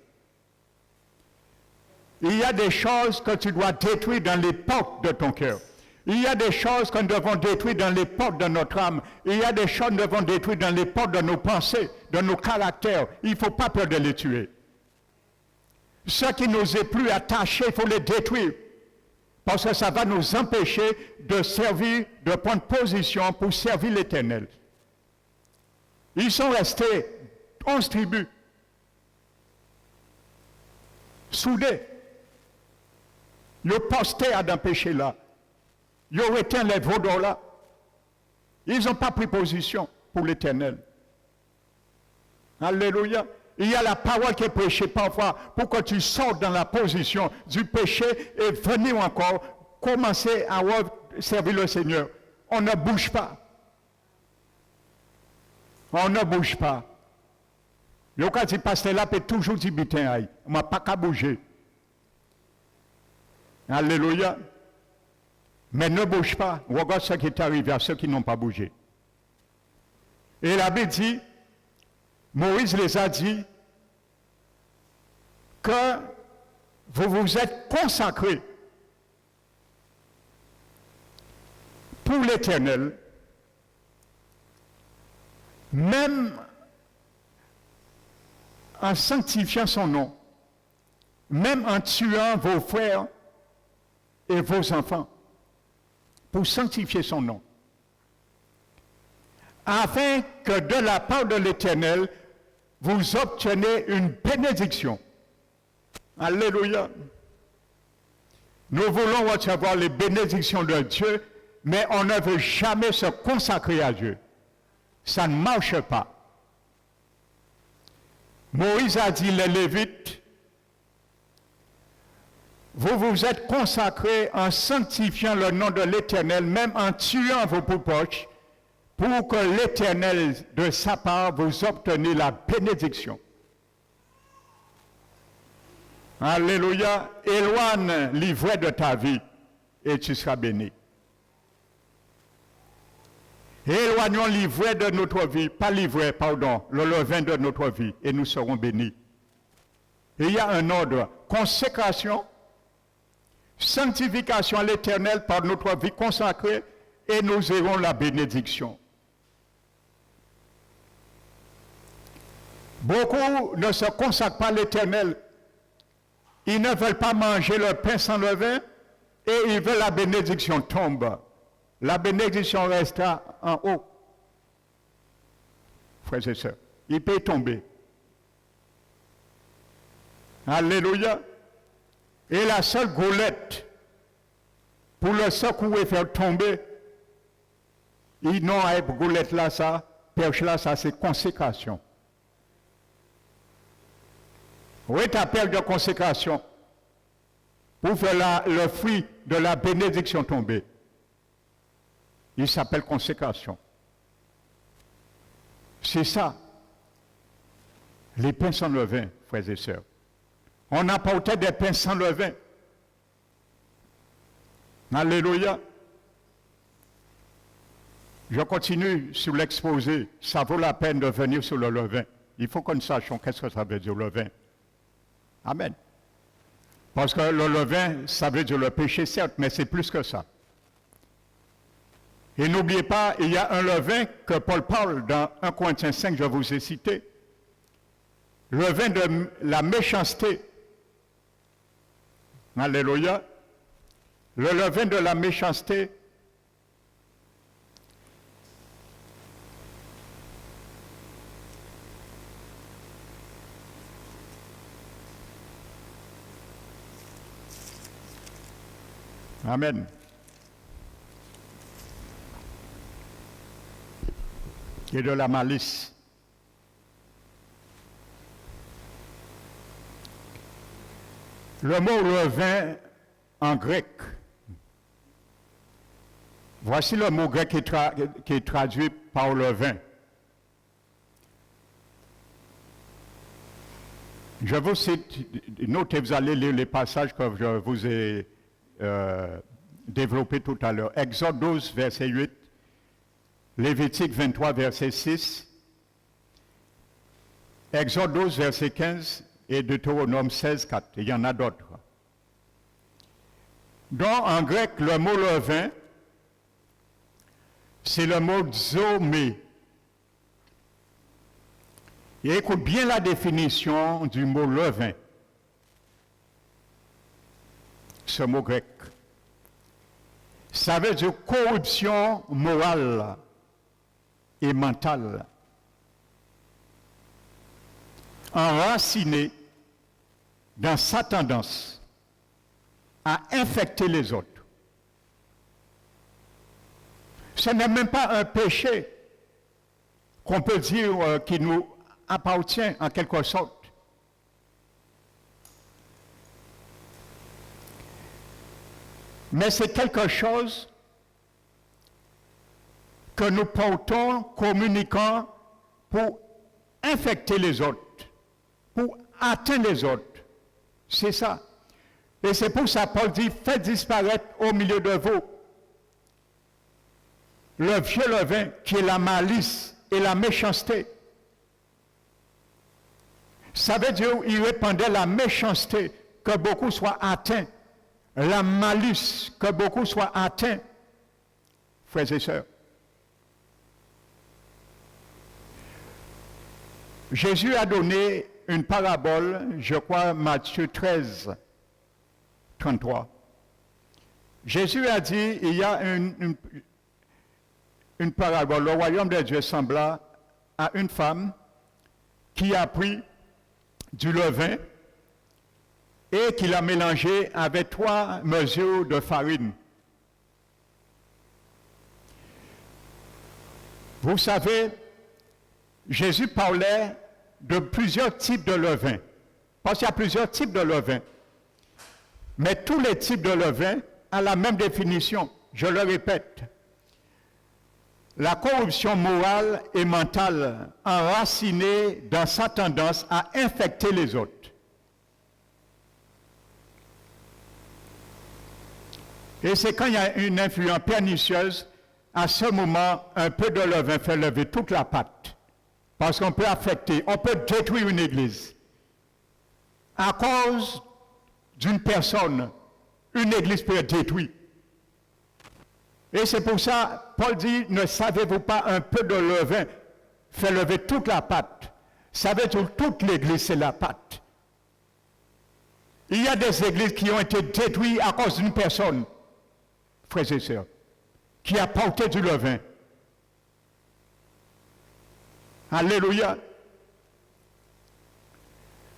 Il y a des choses que tu dois détruire dans les portes de ton cœur. Il y a des choses que nous devons détruire dans les portes de notre âme. Il y a des choses que nous devons détruire dans les portes de nos pensées, de nos caractères. Il ne faut pas peur de les tuer. Ce qui ne nous est plus attaché, il faut les détruire. Parce que ça va nous empêcher de servir, de prendre position pour servir l'Éternel. Ils sont restés 11 tribus, soudés. Ils ont posté à d'un péché là. Ils ont éteint les vaudors là. Ils n'ont pas pris position pour l'Éternel. Alléluia. Il y a la parole qui est prêchée parfois pour que tu sortes dans la position du péché et venir encore commencer à servir le Seigneur. On ne bouge pas. On ne bouge pas. Le cas du pasteur là peut toujours dire butin, on ne m'a pas qu'à bouger. Alléluia. Mais ne bouge pas. Regarde ce qui est arrivé à ceux qui n'ont pas bougé. Et la Bible dit, Moïse les a dit que vous vous êtes consacrés pour l'Éternel, même en sanctifiant son nom, même en tuant vos frères et vos enfants, pour sanctifier son nom, afin que de la part de l'Éternel, vous obtenez une bénédiction. Alléluia. Nous voulons recevoir les bénédictions de Dieu, mais on ne veut jamais se consacrer à Dieu. Ça ne marche pas. Moïse a dit les Lévites, vous vous êtes consacrés en sanctifiant le nom de l'Éternel, même en tuant vos proches, pour que l'Éternel, de sa part, vous obtenez la bénédiction. Alléluia. Éloigne l'ivraie de ta vie et tu seras béni. Éloignons l'ivraie de notre vie, pas l'ivraie, pardon, le levain de notre vie, et nous serons bénis. Et il y a un ordre, consécration, sanctification à l'Éternel par notre vie consacrée, et nous aurons la bénédiction. Beaucoup ne se consacrent pas à l'Éternel. Ils ne veulent pas manger le pain sans levain et ils veulent la bénédiction tombe. La bénédiction restera en haut. Frères et sœurs, il peut tomber. Alléluia. Et la seule goulette pour le secouer et faire tomber, ils n'ont à être goulette là, ça, perche là, ça c'est consécration. Oui, ta perche de consécration pour faire le fruit de la bénédiction tomber. Il s'appelle consécration. C'est ça. Les pains sans levain, frères et sœurs. On apportait des pains sans levain. Alléluia. Je continue sur l'exposé. Ça vaut la peine de venir sur le levain. Il faut que nous sachions qu'est-ce que ça veut dire, le levain. Amen. Parce que le levain, ça veut dire le péché, certes, mais c'est plus que ça. Et n'oubliez pas, il y a un levain que Paul parle dans 1 Corinthiens 5, je vous ai cité. Levain de la méchanceté. Alléluia. Le levain de la méchanceté. Amen. Et de la malice. Le mot levain en grec, voici le mot grec qui est traduit par levain. Je vous cite, notez, vous allez lire les passages que je vous ai développés tout à l'heure. Exode 12, verset 8, Lévitique 23, verset 6, Exode 12, verset 15 et Deutéronome 16, 4. Il y en a d'autres. Donc, en grec, le mot levain, c'est le mot zomé. Et écoute bien la définition du mot levain. Ce mot grec. Ça veut dire corruption morale et mentale. Enraciné dans sa tendance à infecter les autres. Ce n'est même pas un péché qu'on peut dire qui nous appartient en quelque sorte. Mais c'est quelque chose que nous portons, communiquant pour infecter les autres, pour atteindre les autres. C'est ça. Et c'est pour ça Paul dit, faites disparaître au milieu de vous le vieux levain qui est la malice et la méchanceté. Ça veut dire qu'il répandait la méchanceté, que beaucoup soient atteints. La malice, que beaucoup soient atteints. Frères et sœurs. Jésus a donné une parabole, je crois Matthieu 13, 33. Jésus a dit, il y a une parabole, le royaume de Dieu sembla à une femme qui a pris du levain et qui l'a mélangé avec 3 mesures de farine. Vous savez, Jésus parlait de plusieurs types de levain. Parce qu'il y a plusieurs types de levain. Mais tous les types de levain ont la même définition. Je le répète. La corruption morale et mentale enracinée dans sa tendance à infecter les autres. Et c'est quand il y a une influence pernicieuse à ce moment, un peu de levain fait lever toute la pâte. Parce qu'on peut affecter, on peut détruire une église. À cause d'une personne, une église peut être détruite. Et c'est pour ça, Paul dit, ne savez-vous pas un peu de levain fait lever toute la pâte? Savez-vous, toute l'église, c'est la pâte. Il y a des églises qui ont été détruites à cause d'une personne, frères et sœurs, qui a porté du levain. Alléluia.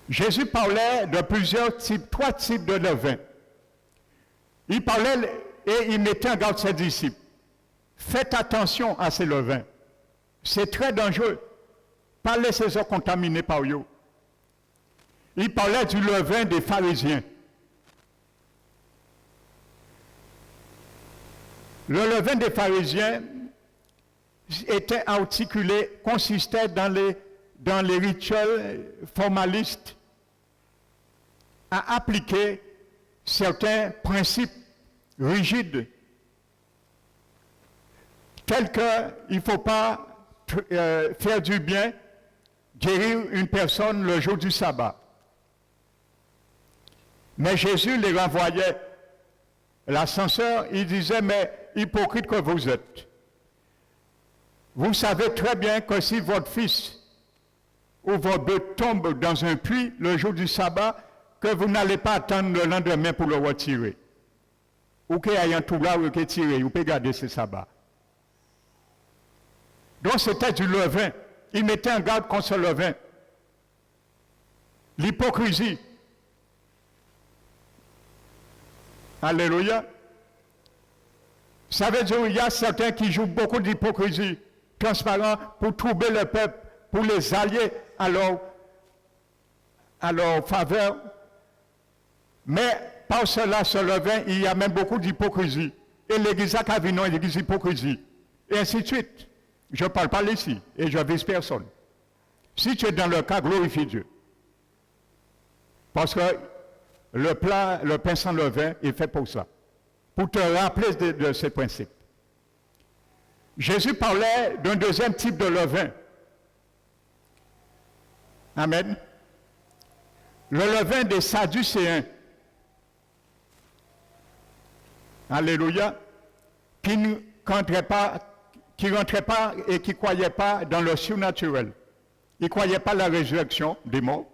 Jésus parlait de plusieurs types, 3 types de levain. Il parlait et il mettait en garde ses disciples. Faites attention à ces levains. C'est très dangereux. Pas laisser ça contaminer par eux. Il parlait du levain des pharisiens. Le levain des pharisiens était articulé, consistait dans les rituels formalistes à appliquer certains principes rigides, tels qu'il ne faut pas faire du bien, guérir une personne le jour du sabbat. Mais Jésus les renvoyait. L'ascenseur, il disait, mais hypocrite que vous êtes. Vous savez très bien que si votre fils ou votre bœuf tombe dans un puits le jour du sabbat, que vous n'allez pas attendre le lendemain pour le retirer. Ou qu'il y ait un tout là ou qu'il tiré, vous pouvez garder ce sabbat. Donc c'était du levain. Il mettait en garde contre ce levain. L'hypocrisie. Alléluia. Ça veut dire qu'il y a certains qui jouent beaucoup d'hypocrisie, transparent, pour troubler le peuple, pour les allier à leur faveur. Mais par cela, ce levain, il y a même beaucoup d'hypocrisie. Et l'église à Cavinon est l'église d'hypocrisie. Et ainsi de suite. Je ne parle pas ici, et je ne vise personne. Si tu es dans le cas, glorifie Dieu. Parce que le pain sans levain est fait pour ça. Pour te rappeler de ces principes. Jésus parlait d'un deuxième type de levain. Amen. Le levain des Sadducéens. Alléluia. Qui ne rentrait pas et qui ne croyait pas dans le surnaturel. Il ne croyait pas à la résurrection des morts.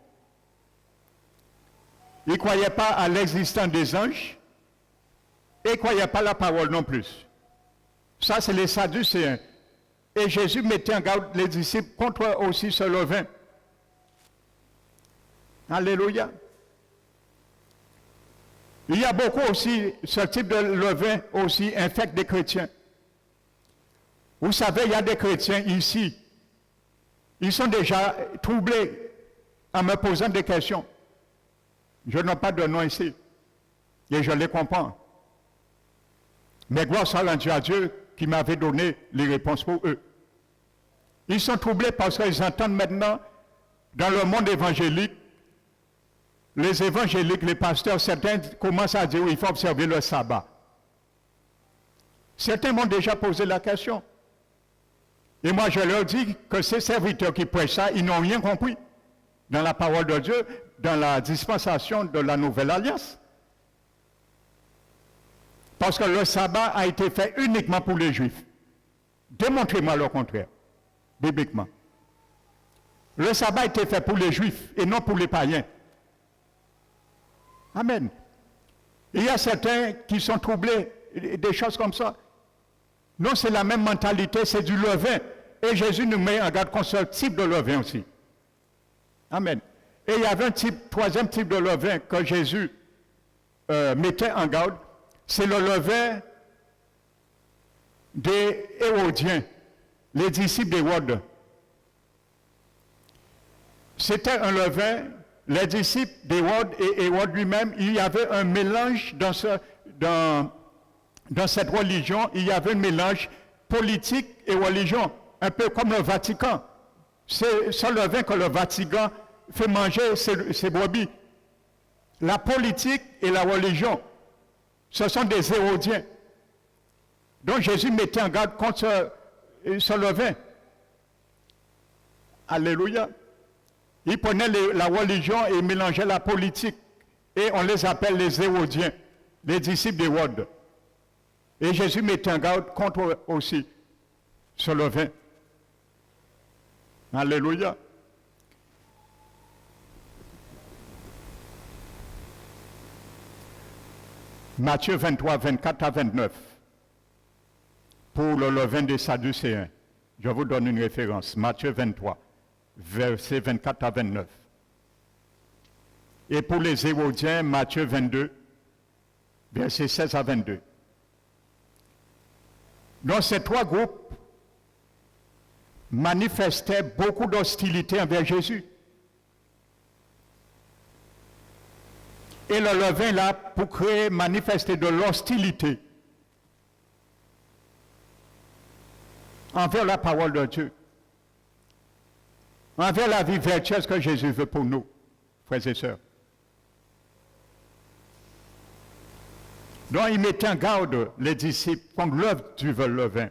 Il ne croyait pas à l'existence des anges. Et il ne croyait pas à la parole non plus. Ça, c'est les Sadducéens. Et Jésus mettait en garde les disciples contre aussi ce levain. Alléluia. Il y a beaucoup aussi, ce type de levain aussi infecte des chrétiens. Vous savez, il y a des chrétiens ici. Ils sont déjà troublés en me posant des questions. Je n'ai pas de nom ici. Et je les comprends. Mais gloire soit rendue à Dieu qui m'avait donné les réponses pour eux. Ils sont troublés parce qu'ils entendent maintenant, dans le monde évangélique, les évangéliques, les pasteurs, certains commencent à dire qu'il faut observer le sabbat. Certains m'ont déjà posé la question. Et moi, je leur dis que ces serviteurs qui prêchent ça, ils n'ont rien compris dans la parole de Dieu, dans la dispensation de la nouvelle alliance. Parce que le sabbat a été fait uniquement pour les Juifs. Démontrez-moi le contraire, bibliquement. Le sabbat a été fait pour les Juifs et non pour les païens. Amen. Il y a certains qui sont troublés, des choses comme ça. Non, c'est la même mentalité, c'est du levain. Et Jésus nous met en garde contre ce type de levain aussi. Amen. Et il y avait troisième type de levain que Jésus mettait en garde, c'est le levain des Hérodiens, les disciples d'Hérode. C'était un levain, les disciples d'Hérode et Hérode lui-même, il y avait un mélange dans cette religion, il y avait un mélange politique et religion, un peu comme le Vatican. C'est ce levain que le Vatican fait manger ses brebis. La politique et la religion, ce sont des Hérodiens. Donc Jésus mettait en garde contre ce levain. Alléluia. Il prenait la religion et mélangeait la politique. Et on les appelle les Hérodiens, les disciples d'Hérode. Et Jésus mettait en garde contre aussi ce levain. Alléluia. Matthieu 23, 24 à 29. Pour le levain des Sadducéens. Je vous donne une référence. Matthieu 23, versets 24 à 29. Et pour les Hérodiens, Matthieu 22, versets 16 à 22. Donc ces trois groupes manifestaient beaucoup d'hostilité envers Jésus. Et le levain là pour créer, manifester de l'hostilité envers la parole de Dieu, envers la vie vertueuse que Jésus veut pour nous, frères et sœurs. Donc il mettait en garde les disciples contre l'œuvre du levain.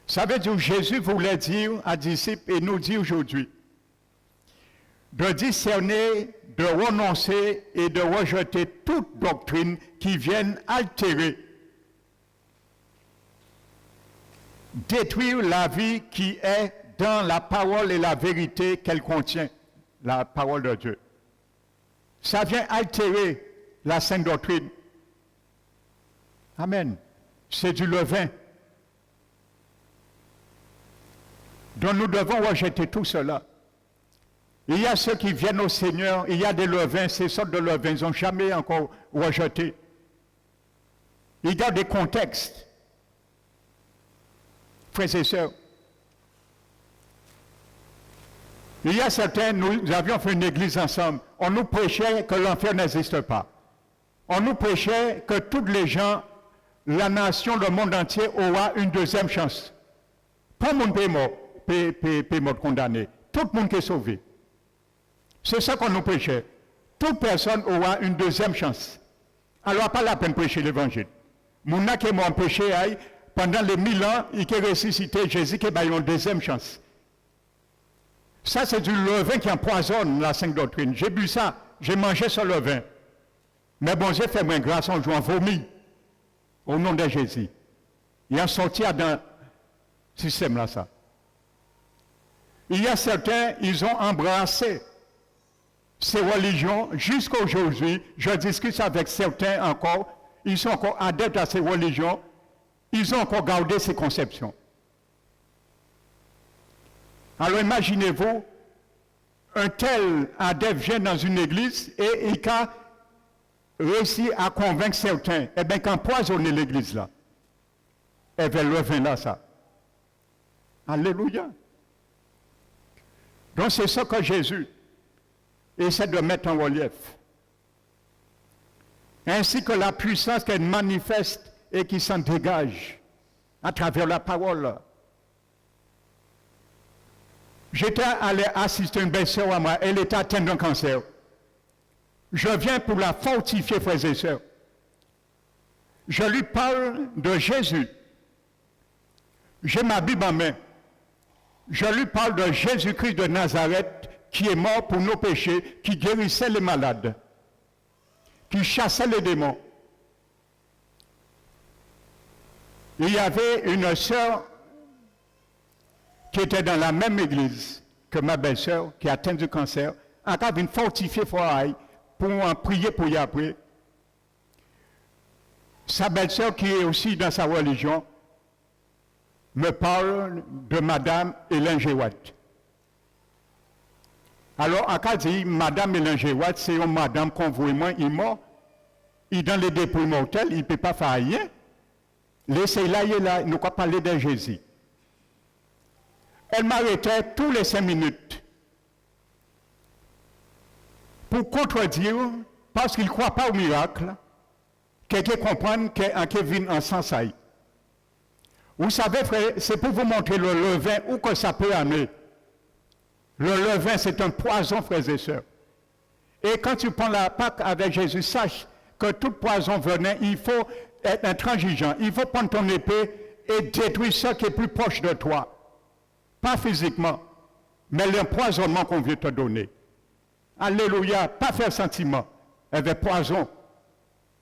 Ça veut dire que Jésus voulait dire à disciples et nous dit aujourd'hui de discerner, de renoncer et de rejeter toute doctrine qui vienne altérer, détruire la vie qui est dans la parole et la vérité qu'elle contient, la parole de Dieu. Ça vient altérer la sainte doctrine. Amen. C'est du levain. Donc nous devons rejeter tout cela. Il y a ceux qui viennent au Seigneur, il y a des levains, ces sortes de levains, ils n'ont jamais encore rejeté. Il y a des contextes. Frères et sœurs, il y a certains, nous avions fait une église ensemble, on nous prêchait que l'enfer n'existe pas. On nous prêchait que toutes les gens, la nation, le monde entier aura une deuxième chance. Pas le monde peut mort condamné. Tout le monde qui est sauvé. C'est ça qu'on nous prêchait. Toute personne aura une deuxième chance. Alors, pas la peine de prêcher l'évangile. Mon qui est mort péché, pendant les 1000 ans, il a ressuscité Jésus qui a eu une deuxième chance. Ça, c'est du levain qui empoisonne la sainte doctrine. J'ai bu ça, j'ai mangé ce levain. Mais bon Dieu fait moins grâce en jouant vomi au nom de Jésus. Il a sorti dans ce système-là, ça. Il y a certains, ils ont embrassé ces religions jusqu'à aujourd'hui. Je discute avec certains encore, ils sont encore adeptes à ces religions, ils ont encore gardé ces conceptions. Alors imaginez-vous, un tel adepte vient dans une église et il a réussi à convaincre certains, eh bien qu'empoisonner l'église là. Et vers le vin là, ça. Alléluia. Donc c'est ça que Jésus essaie de mettre en relief. Ainsi que la puissance qu'elle manifeste et qui s'en dégage à travers la parole. J'étais allé assister une belle sœur à moi, elle était atteinte d'un cancer. Je viens pour la fortifier, frères et sœurs. Je lui parle de Jésus. J'ai ma Bible en main. Je lui parle de Jésus-Christ de Nazareth qui est mort pour nos péchés, qui guérissait les malades, qui chassait les démons. Il y avait une sœur qui était dans la même église que ma belle-sœur, qui est atteinte du cancer, encore une fortifiée foraille pour en prier pour y après. Sa belle-sœur, qui est aussi dans sa religion, me parle de Madame Hélène Géouat. Alors, on dit, Madame Hélène Géouat, c'est une madame convoiement, il est mort. Il est dans les dépôts mortels, il ne peut pas faire rien. Laissez-la, il est là, nous allons parler de Jésus. Elle m'arrêtait tous les 5 minutes pour contredire, parce qu'il ne croit pas au miracle, quelqu'un comprenne qu'un vient en sens. Vous savez, frère, c'est pour vous montrer le levain, où que ça peut amener. Le levain, c'est un poison, frères et sœurs. Et quand tu prends la Pâque avec Jésus, sache que tout poison venait, il faut être intransigeant. Il faut prendre ton épée et détruire ce qui est plus proche de toi. Pas physiquement, mais l'empoisonnement qu'on veut te donner. Alléluia, pas faire sentiment, avec poison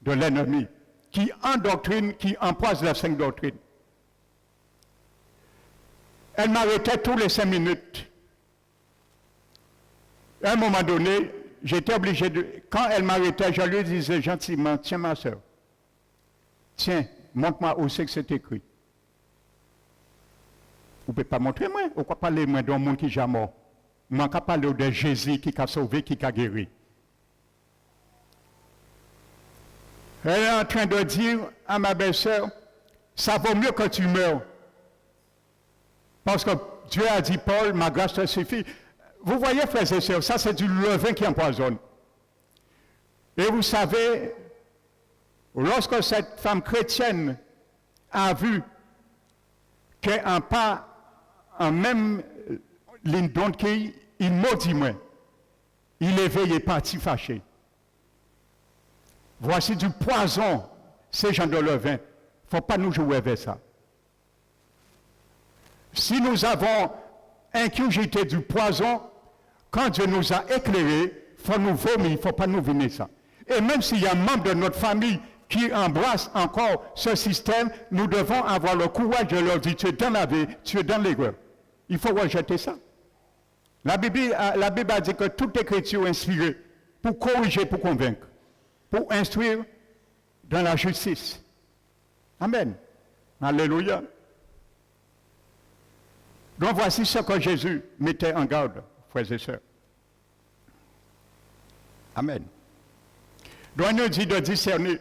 de l'ennemi qui endoctrine, qui empoise les 5 doctrines. Elle m'arrêtait tous les 5 minutes. À un moment donné, j'étais obligé de... Quand elle m'arrêtait, je lui disais gentiment, tiens ma soeur, tiens, montre-moi où c'est que c'est écrit. Vous ne pouvez pas montrer moi, vous ne pouvez pas parler moi d'un monde qui est déjà mort. Moi, je ne parle de Jésus qui a sauvé, qui a guéri. Elle est en train de dire à ma belle-sœur, ça vaut mieux que tu meurs. Parce que Dieu a dit, Paul, ma grâce te suffit. Vous voyez, frères et sœurs, ça c'est du levain qui empoisonne. Et vous savez, lorsque cette femme chrétienne a vu qu'elle n'a pas en même ligne d'onde qu'il maudit moi, il est veillé parti fâché. Voici du poison, ces gens de levain. Il ne faut pas nous jouer avec ça. Si nous avons ingurgité du poison, quand Dieu nous a éclairés, il faut nous vomir, il ne faut pas nous venir ça. Et même s'il y a un membre de notre famille qui embrasse encore ce système, nous devons avoir le courage de leur dire, tu es dans la vie, tu es dans l'erreur. Il faut rejeter ça. La Bible a dit que toute écriture est inspirée pour corriger, pour convaincre, pour instruire dans la justice. Amen. Alléluia. Donc voici ce que Jésus mettait en garde, frères et sœurs. Amen. Donc il nous dit de discerner.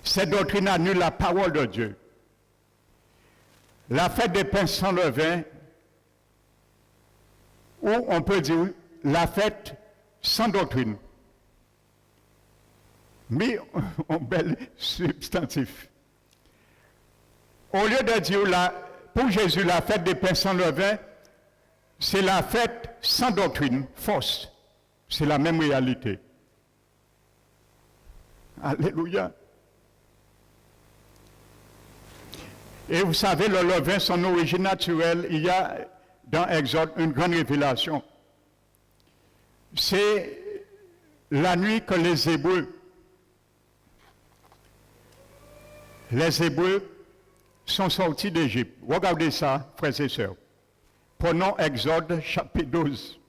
Cette doctrine annule la parole de Dieu. La fête des pains sans levain, ou on peut dire la fête sans doctrine. Mais un bel substantif. Au lieu de dire, pour Jésus, la fête des pains sans levain, c'est la fête sans doctrine, fausse. C'est la même réalité. Alléluia. Et vous savez, le levain, son origine naturelle, il y a dans Exode une grande révélation. C'est la nuit que les Hébreux sont sortis d'Égypte. Regardez ça, frères et sœurs. Prenons Exode chapitre 12.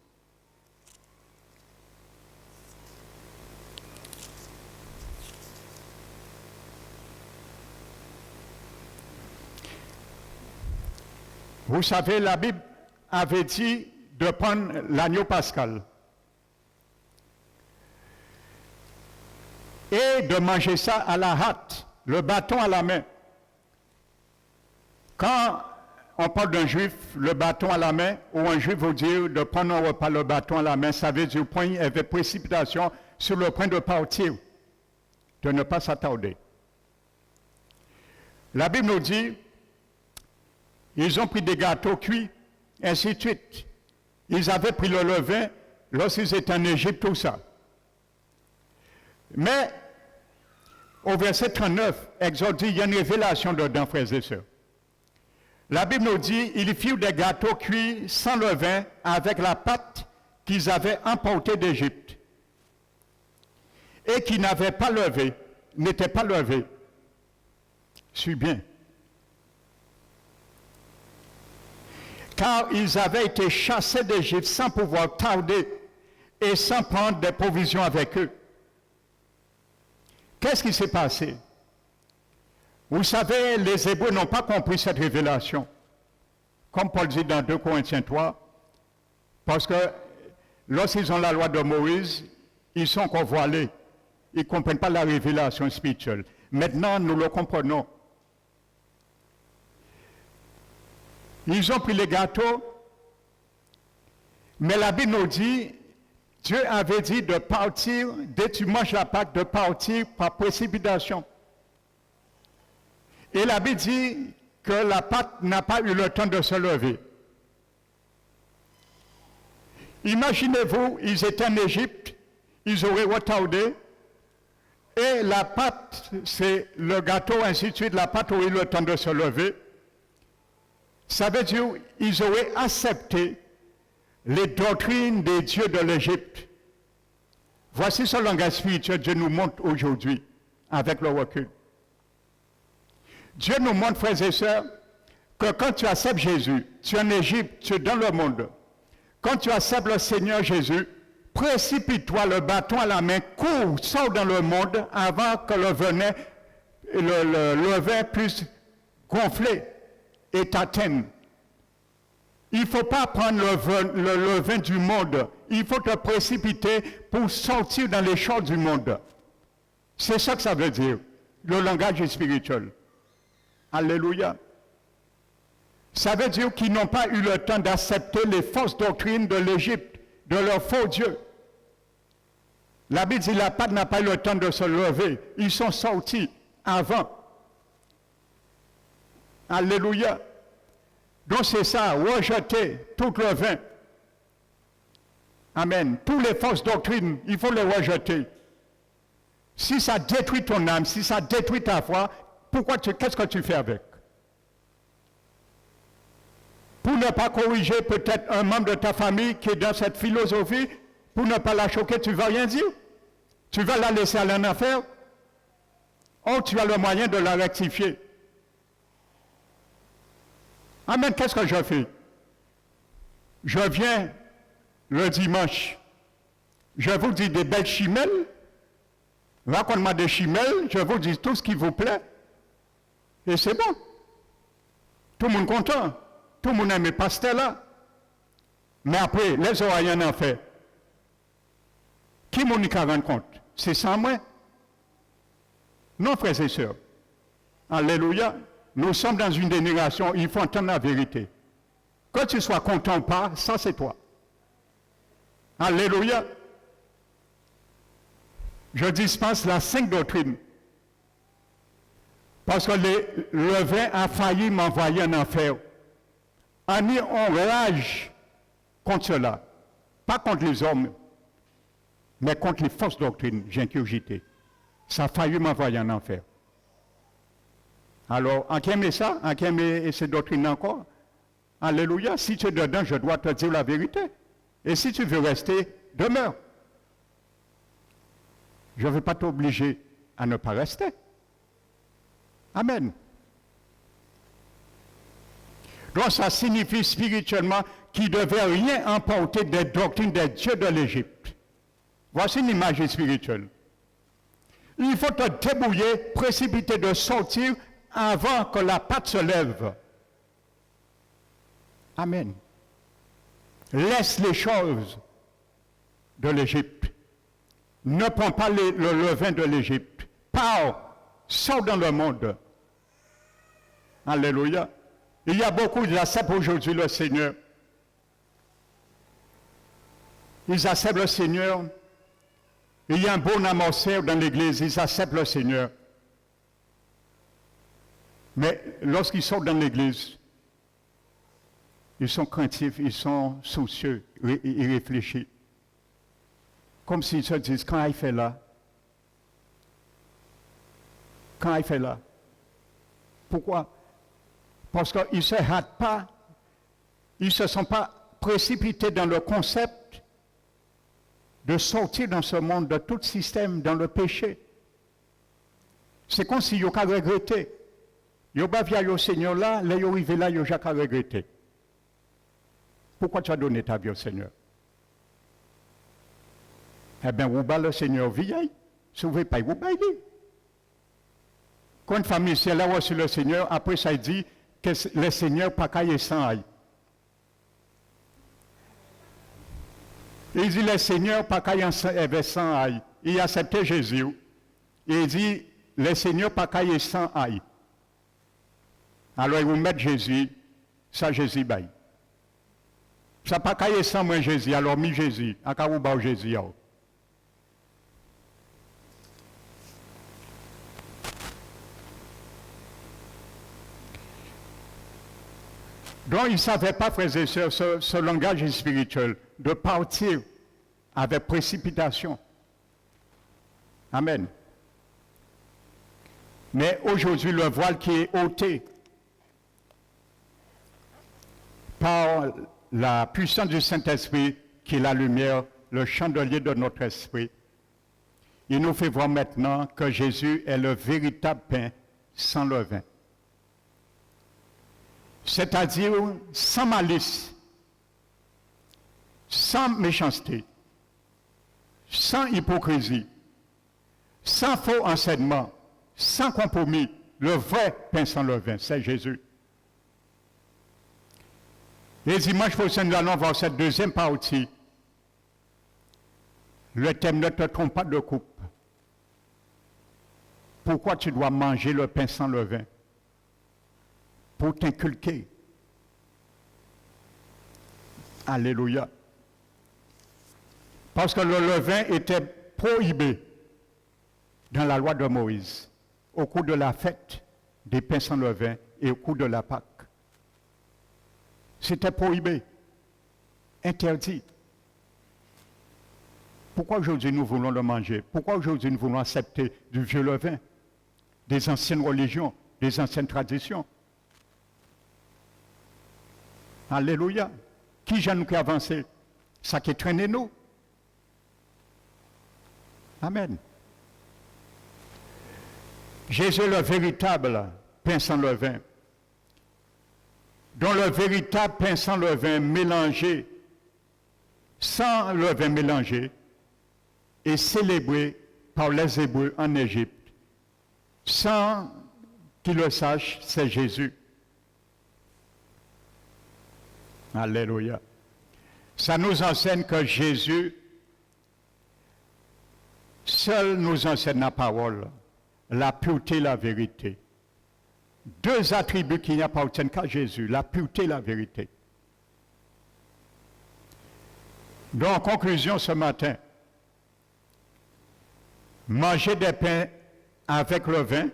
Vous savez, la Bible avait dit de prendre l'agneau pascal et de manger ça à la hâte, le bâton à la main. Quand on parle d'un juif, le bâton à la main, ou un juif veut dire de prendre un repas le bâton à la main, ça veut dire point avec précipitation sur le point de partir, de ne pas s'attarder. La Bible nous dit, ils ont pris des gâteaux cuits, ainsi de suite. Ils avaient pris le levain lorsqu'ils étaient en Égypte, tout ça. Mais, au verset 39, Exode dit, il y a une révélation dedans, frères et sœurs. La Bible nous dit, ils firent des gâteaux cuits sans levain avec la pâte qu'ils avaient emportée d'Égypte et qui n'avaient pas levé, n'étaient pas levés. Suis bien. Car ils avaient été chassés d'Égypte sans pouvoir tarder et sans prendre des provisions avec eux. Qu'est-ce qui s'est passé? Vous savez, les Hébreux n'ont pas compris cette révélation. Comme Paul dit dans 2 Corinthiens 3, parce que lorsqu'ils ont la loi de Moïse, ils sont encore voilés. Ils ne comprennent pas la révélation spirituelle. Maintenant, nous le comprenons. Ils ont pris les gâteaux, mais la Bible nous dit, Dieu avait dit de partir, dès que tu manges la Pâque, de partir par précipitation. Et la Bible dit que la Pâque n'a pas eu le temps de se lever. Imaginez-vous, ils étaient en Égypte, ils auraient retardé, Et la pâte, c'est le gâteau, ainsi de suite, la pâte aurait eu le temps de se lever. Ça veut dire qu'ils auraient accepté les doctrines des dieux de l'Égypte. Voici ce langage spirituel que Dieu nous montre aujourd'hui, avec le recul. Dieu nous montre, frères et sœurs, que quand tu acceptes Jésus, tu es en Égypte, tu es dans le monde. Quand tu acceptes le Seigneur Jésus, précipite-toi le bâton à la main, cours, sors dans le monde avant que le levain puisse gonfler et t'atteindre. Il ne faut pas prendre le levain du monde. Il faut te précipiter pour sortir dans les choses du monde. C'est ça que ça veut dire. Le langage est spirituel. Alléluia. Ça veut dire qu'ils n'ont pas eu le temps d'accepter les fausses doctrines de l'Égypte, de leurs faux dieux. La Bible dit la pâte n'a pas eu le temps de se lever. Ils sont sortis avant. Alléluia. Donc c'est ça, rejeter tout le vin. Amen. Toutes les fausses doctrines, il faut les rejeter. Si ça détruit ton âme, si ça détruit ta foi, qu'est-ce que tu fais avec? Pour ne pas corriger peut-être un membre de ta famille qui est dans cette philosophie, pour ne pas la choquer, tu ne vas rien dire? Tu vas la laisser aller en enfer? Oh, tu as le moyen de la rectifier. Amen, qu'est-ce que je fais? Je viens le dimanche. Je vous dis des belles chimelles. Raconte-moi des chimelles. Je vous dis tout ce qui vous plaît. Et c'est bon. Tout le monde content. Tout le monde aime mes pastels-là. Mais après, les oreilles en enfer. Qui m'en y rend compte? C'est sans moi. Non, frères et sœurs. Alléluia. Nous sommes dans une génération, il faut entendre la vérité. Que tu sois content ou pas, ça c'est toi. Alléluia. Je dispense la sainte doctrine. Parce que le vin a failli m'envoyer en enfer. On rage contre cela. Pas contre les hommes, mais contre les fausses doctrines, j'ai incurgité. Ça a failli m'envoyer en enfer. Alors, en qui aime ça? En qui aime ces doctrines encore? Alléluia. Si tu es dedans, je dois te dire la vérité. Et si tu veux rester, demeure. Je ne vais pas t'obliger à ne pas rester. Amen. Donc, ça signifie spirituellement qu'il ne devait rien emporter des doctrines des dieux de l'Égypte. Voici une image spirituelle. Il faut te débrouiller, précipiter de sortir avant que la pâte se lève. Amen. Laisse les choses de l'Égypte. Ne prends pas le levain de l'Égypte. Pars, sors dans le monde. Alléluia. Il y a beaucoup qui acceptent aujourd'hui le Seigneur. Ils acceptent le Seigneur. Il y a un bon amorceur dans l'Église. Ils acceptent le Seigneur. Mais lorsqu'ils sortent dans l'Église, ils sont craintifs, ils sont soucieux, ils réfléchissent. Comme s'ils se disent, quand il fait là? Quand il fait là? Pourquoi? Parce qu'ils ne se hâtent pas, ils ne se sont pas précipités dans le concept de sortir dans ce monde, de tout système, dans le péché. C'est comme si ils n'ont qu'à regretter. Ils n'ont pas vu au Seigneur là, là ils arrivent là, ils n'ont qu'à regretter. Pourquoi tu as donné ta vie au Seigneur? Eh bien, vous bat le Seigneur vieille, si vous ne voulez pas, vous baillez. Quand une famille, si elle a reçu le Seigneur, après ça, il dit que le Seigneur pas qu'à sans aille. Il dit le Seigneur pas qu'à sans aille. Il a accepté Jésus. Et il dit le Seigneur pas qu'à sans aille. Alors, ils vous mettent Jésus, ça Jésus baille. Ça pas qu'à sans moi Jésus, alors mis Jésus, à qu'à vous baille Jésus. Donc, ils ne savaient pas, frères et sœurs, ce langage spirituel, de partir avec précipitation. Amen. Mais aujourd'hui, le voile qui est ôté par la puissance du Saint-Esprit, qui est la lumière, le chandelier de notre esprit, il nous fait voir maintenant que Jésus est le véritable pain sans levain. C'est-à-dire sans malice, sans méchanceté, sans hypocrisie, sans faux enseignement, sans compromis. Le vrai pain sans levain, c'est Jésus. Et dimanche prochain, nous allons voir cette deuxième partie. Le thème: ne te trompe pas de coupe. Pourquoi tu dois manger le pain sans levain? Pour t'inculquer. Alléluia. Parce que le levain était prohibé dans la loi de Moïse au cours de la fête des pains sans levain et au cours de la Pâque. C'était prohibé, interdit. Pourquoi aujourd'hui nous voulons le manger? Pourquoi aujourd'hui nous voulons accepter du vieux levain, des anciennes religions, des anciennes traditions? Alléluia. Qui j'ai nous qui avancé? Ça qui traîne nous. Amen. Jésus est le véritable pain sans levain, dont le véritable pain sans levain mélangé, sans levain mélangé, est célébré par les Hébreux en Égypte. Sans qu'ils le sachent, c'est Jésus. Alléluia. Ça nous enseigne que Jésus seul nous enseigne la parole, la pureté et la vérité. Deux attributs qui n'appartiennent qu'à Jésus, la pureté et la vérité. Donc, en conclusion ce matin, manger des pains avec le vin,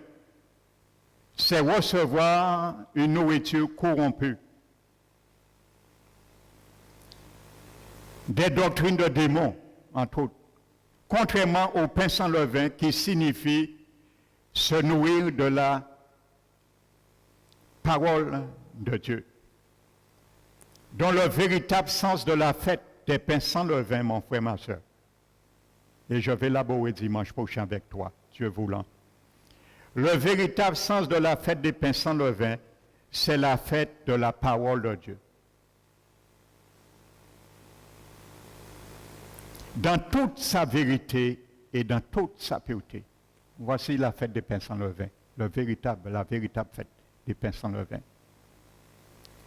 c'est recevoir une nourriture corrompue. Des doctrines de démons, entre autres. Contrairement au pain sans levain qui signifie se nourrir de la parole de Dieu. Dans le véritable sens de la fête des pains sans levain, mon frère, ma soeur. Et je vais élaborer dimanche prochain avec toi, Dieu voulant. Le véritable sens de la fête des pains sans levain, c'est la fête de la parole de Dieu. Dans toute sa vérité et dans toute sa pureté. Voici la fête des pains sans levain, la véritable fête des pains sans levain.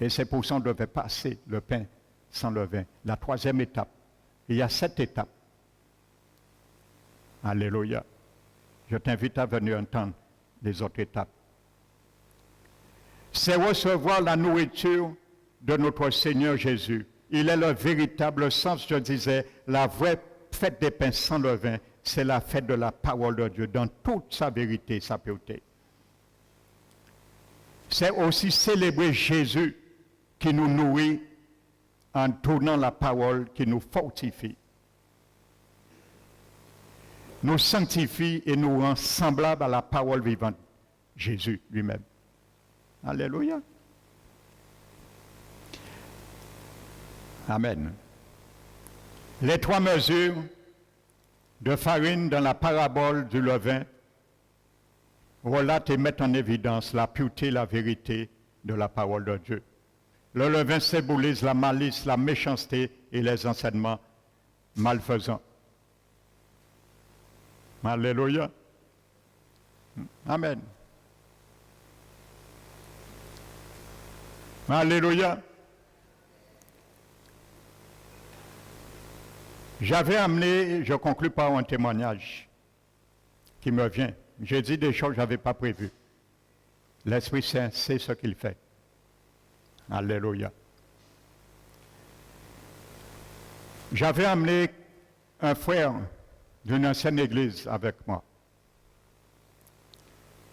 Et c'est pour ça qu'on devait passer le pain sans levain, la troisième étape. Il y a 7 étapes. Alléluia. Je t'invite à venir entendre les autres étapes. C'est recevoir la nourriture de notre Seigneur Jésus. Il est le véritable sens, je disais, la vraie fête des pains sans levain, c'est la fête de la parole de Dieu, dans toute sa vérité et sa pureté. C'est aussi célébrer Jésus qui nous nourrit en donnant la parole qui nous fortifie, nous sanctifie et nous rend semblables à la parole vivante, Jésus lui-même. Alléluia. Amen. Les 3 mesures de farine dans la parabole du levain relatent et mettent en évidence la pureté et la vérité de la parole de Dieu. Le levain symbolise la malice, la méchanceté et les enseignements malfaisants. Alléluia. Amen. Alléluia. J'avais amené, je conclus par un témoignage qui me vient. J'ai dit des choses que je n'avais pas prévues. L'Esprit Saint sait ce qu'il fait. Alléluia. J'avais amené un frère d'une ancienne église avec moi.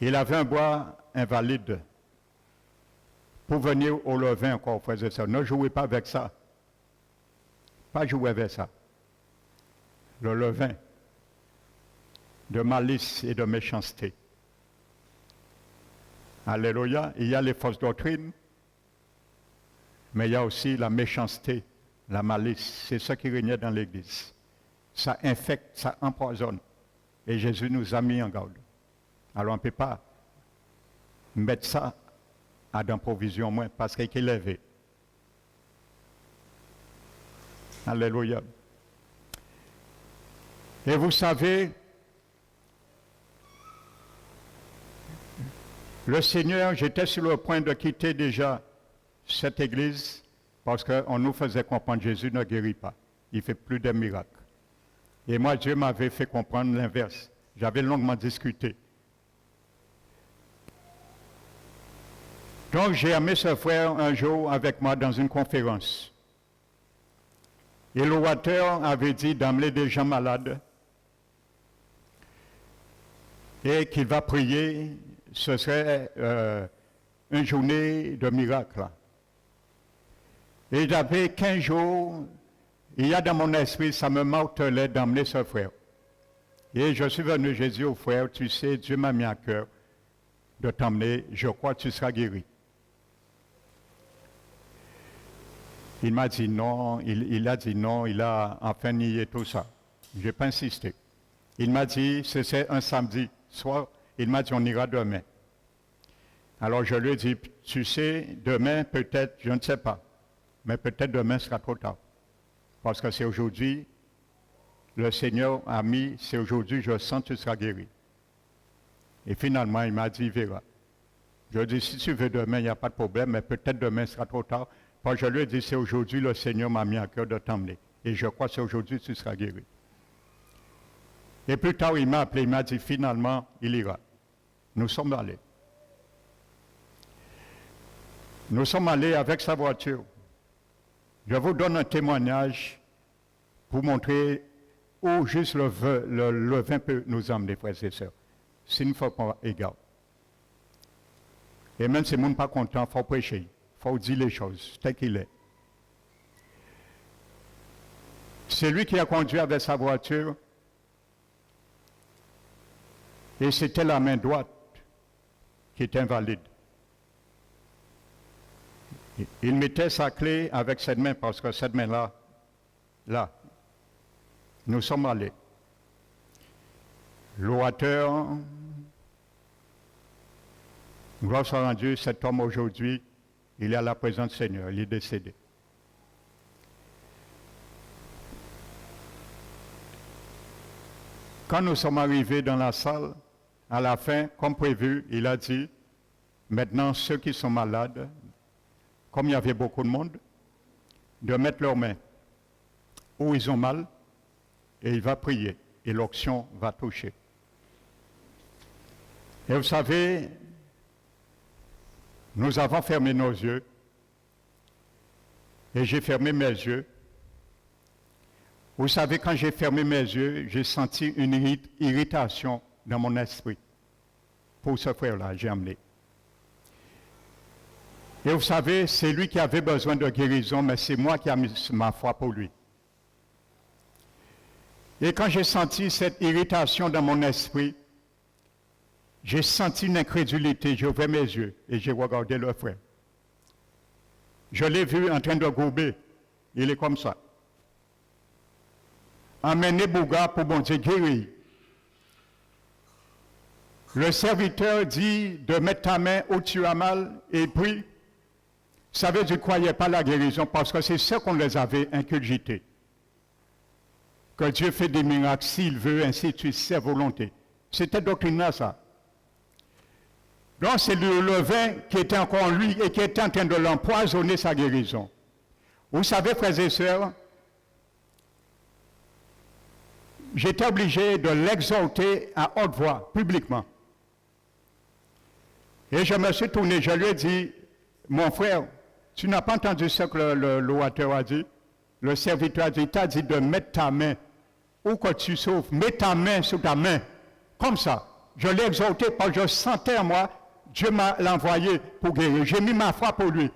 Il avait un bois invalide pour venir au levain encore, frères et sœurs. Ne jouez pas avec ça. Pas jouer avec ça. Le levain de malice et de méchanceté. Alléluia. Il y a les fausses doctrines, mais il y a aussi la méchanceté, la malice. C'est ça qui régnait dans l'Église. Ça infecte, ça empoisonne. Et Jésus nous a mis en garde. Alors on ne peut pas mettre ça à dans provision moins parce qu'il est élevé. Alléluia. Et vous savez, le Seigneur, j'étais sur le point de quitter déjà cette église parce qu'on nous faisait comprendre que Jésus ne guérit pas. Il ne fait plus de miracles. Et moi, Dieu m'avait fait comprendre l'inverse. J'avais longuement discuté. Donc, j'ai amené ce frère un jour avec moi dans une conférence. Et l'orateur avait dit d'amener des gens malades et qu'il va prier. Ce serait une journée de miracle. Et j'avais 15 jours, il y a dans mon esprit, ça me martelait d'emmener ce frère. Et je suis venu, j'ai dit au frère, tu sais, Dieu m'a mis à cœur de t'emmener, je crois que tu seras guéri. Il m'a dit non, il a dit non, il a enfin nié tout ça. Je n'ai pas insisté. Il m'a dit, c'est un samedi soir, il m'a dit on ira demain. Alors je lui ai dit, tu sais, demain peut-être, je ne sais pas, mais peut-être demain sera trop tard. Parce que c'est aujourd'hui, le Seigneur a mis, c'est aujourd'hui, je sens que tu seras guéri. Et finalement, il m'a dit, il verra. Je lui ai dit, si tu veux demain, il n'y a pas de problème, mais peut-être demain sera trop tard. Parce que je lui ai dit, c'est aujourd'hui, le Seigneur m'a mis à cœur de t'emmener. Et je crois que c'est aujourd'hui, tu seras guéri. Et plus tard, il m'a appelé, il m'a dit, finalement, il ira. Nous sommes allés. Nous sommes allés avec sa voiture. Je vous donne un témoignage pour montrer où juste le vin peut nous emmener, frères et sœurs. S'il ne faut pas égal. Et même si le monde n'est pas content, il faut prêcher. Il faut dire les choses, tel qu'il est. C'est lui qui a conduit avec sa voiture. Et c'était la main droite qui était invalide. Il mettait sa clé avec cette main parce que cette main-là, là, nous sommes allés. L'orateur, gloire soit rendue, cet homme aujourd'hui, il est à la présence du Seigneur, il est décédé. Quand nous sommes arrivés dans la salle, à la fin, comme prévu, il a dit, maintenant ceux qui sont malades, comme il y avait beaucoup de monde, de mettre leurs mains où ils ont mal, et il va prier, et l'onction va toucher. Et vous savez, nous avons fermé nos yeux, et j'ai fermé mes yeux. Vous savez, quand j'ai fermé mes yeux, j'ai senti une irritation dans mon esprit. Pour ce frère-là, j'ai amené. Et vous savez, c'est lui qui avait besoin de guérison, mais c'est moi qui ai mis ma foi pour lui. Et quand j'ai senti cette irritation dans mon esprit, j'ai senti une incrédulité. J'ai ouvert mes yeux et j'ai regardé le frère. Je l'ai vu en train de gourber. Il est comme ça. Emmené Bouga pour bon Dieu guérir. Le serviteur dit de mettre ta main où tu as mal et prie. Ça veut dire qu'il ne croyait pas la guérison parce que c'est ça qu'on les avait inculgités. Que Dieu fait des miracles s'il veut, ainsi de suite, c'est volonté. C'était doctrine-là, ça. Donc c'est le levain qui était encore en lui et qui était en train de l'empoisonner sa guérison. Vous savez, frères et sœurs, j'étais obligé de l'exhorter à haute voix, publiquement. Et je me suis tourné, je lui ai dit, mon frère, tu n'as pas entendu ce que l'orateur a dit? Le serviteur a dit, t'as dit de mettre ta main, où que tu souffres, mets ta main sur ta main, comme ça. Je l'ai exhorté parce que je sentais en moi, Dieu m'a l'envoyé pour guérir. J'ai mis ma foi pour lui.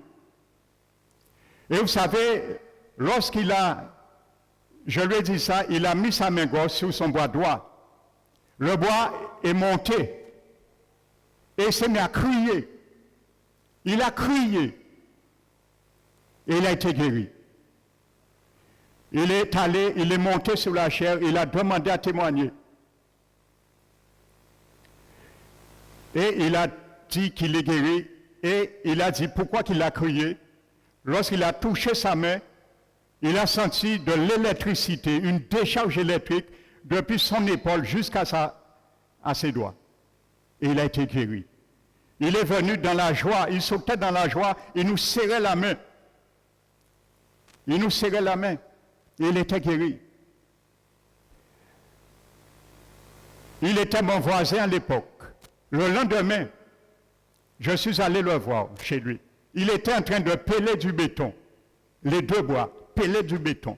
Et vous savez, je lui ai dit ça, il a mis sa main gauche sur son bras droit. Le bois est monté. Et il s'est mis à crier. Il a crié et il a été guéri. Il est monté sur la chaire, il a demandé à témoigner. Et il a dit qu'il est guéri et il a dit pourquoi qu'il a crié. Lorsqu'il a touché sa main, il a senti de l'électricité, une décharge électrique depuis son épaule jusqu'à ses doigts. Et il a été guéri. Il est venu dans la joie, il sautait dans la joie, il nous serrait la main. Il nous serrait la main. Et il était guéri. Il était mon voisin à l'époque. Le lendemain, je suis allé le voir chez lui. Il était en train de peler du béton. Les deux bois, peler du béton.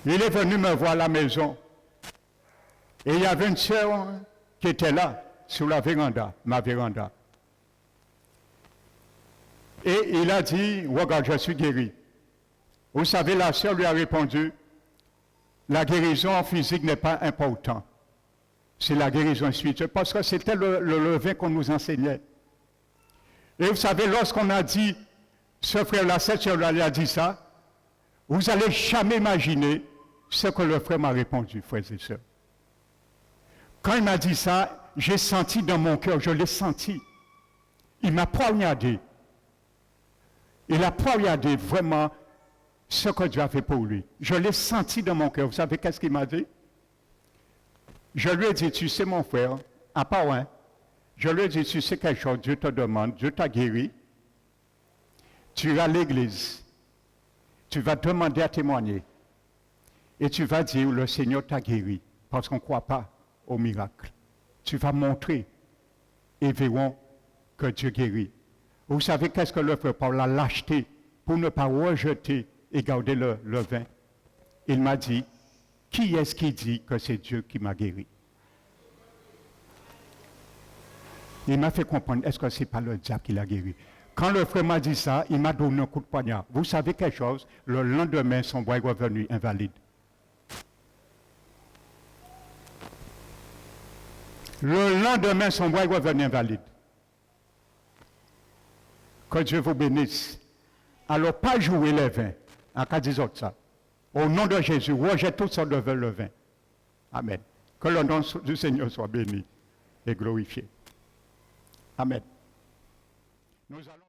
Il est venu me voir à la maison. Et il y avait une sœur qui était là, sur la véranda, ma véranda. Et il a dit, regarde, je suis guéri. Vous savez, la sœur lui a répondu, la guérison physique n'est pas importante. C'est la guérison spirituelle, parce que c'était le levain qu'on nous enseignait. Et vous savez, lorsqu'on a dit, ce frère-là, cette sœur-là, il a dit ça, vous n'allez jamais imaginer ce que le frère m'a répondu, frères et sœurs. Quand il m'a dit ça, j'ai senti dans mon cœur, je l'ai senti. Il m'a poignardé. Il a poignardé vraiment ce que Dieu a fait pour lui. Je l'ai senti dans mon cœur. Vous savez qu'est-ce qu'il m'a dit? Je lui ai dit, tu sais mon frère, à part un, je lui ai dit, tu sais quelque chose, Dieu te demande, Dieu t'a guéri. Tu vas à l'église, tu vas demander à témoigner. Et tu vas dire, le Seigneur t'a guéri, parce qu'on ne croit pas au miracle. Tu vas montrer et verront que Dieu guérit. Vous savez qu'est-ce que le frère Paul a lâcheté pour ne pas rejeter et garder le vin? Il m'a dit, qui est-ce qui dit que c'est Dieu qui m'a guéri? Il m'a fait comprendre, est-ce que ce n'est pas le diable qui l'a guéri? Quand le frère m'a dit ça, il m'a donné un coup de poignard. Vous savez quelque chose? Le lendemain, son bras est revenu invalide. Le lendemain, son bras est revenu invalide. Que Dieu vous bénisse. Alors, pas jouer les vins. En cas disant ça. Au nom de Jésus, rejette toutes sortes de vin. Amen. Que le nom du Seigneur soit béni et glorifié. Amen. Nous allons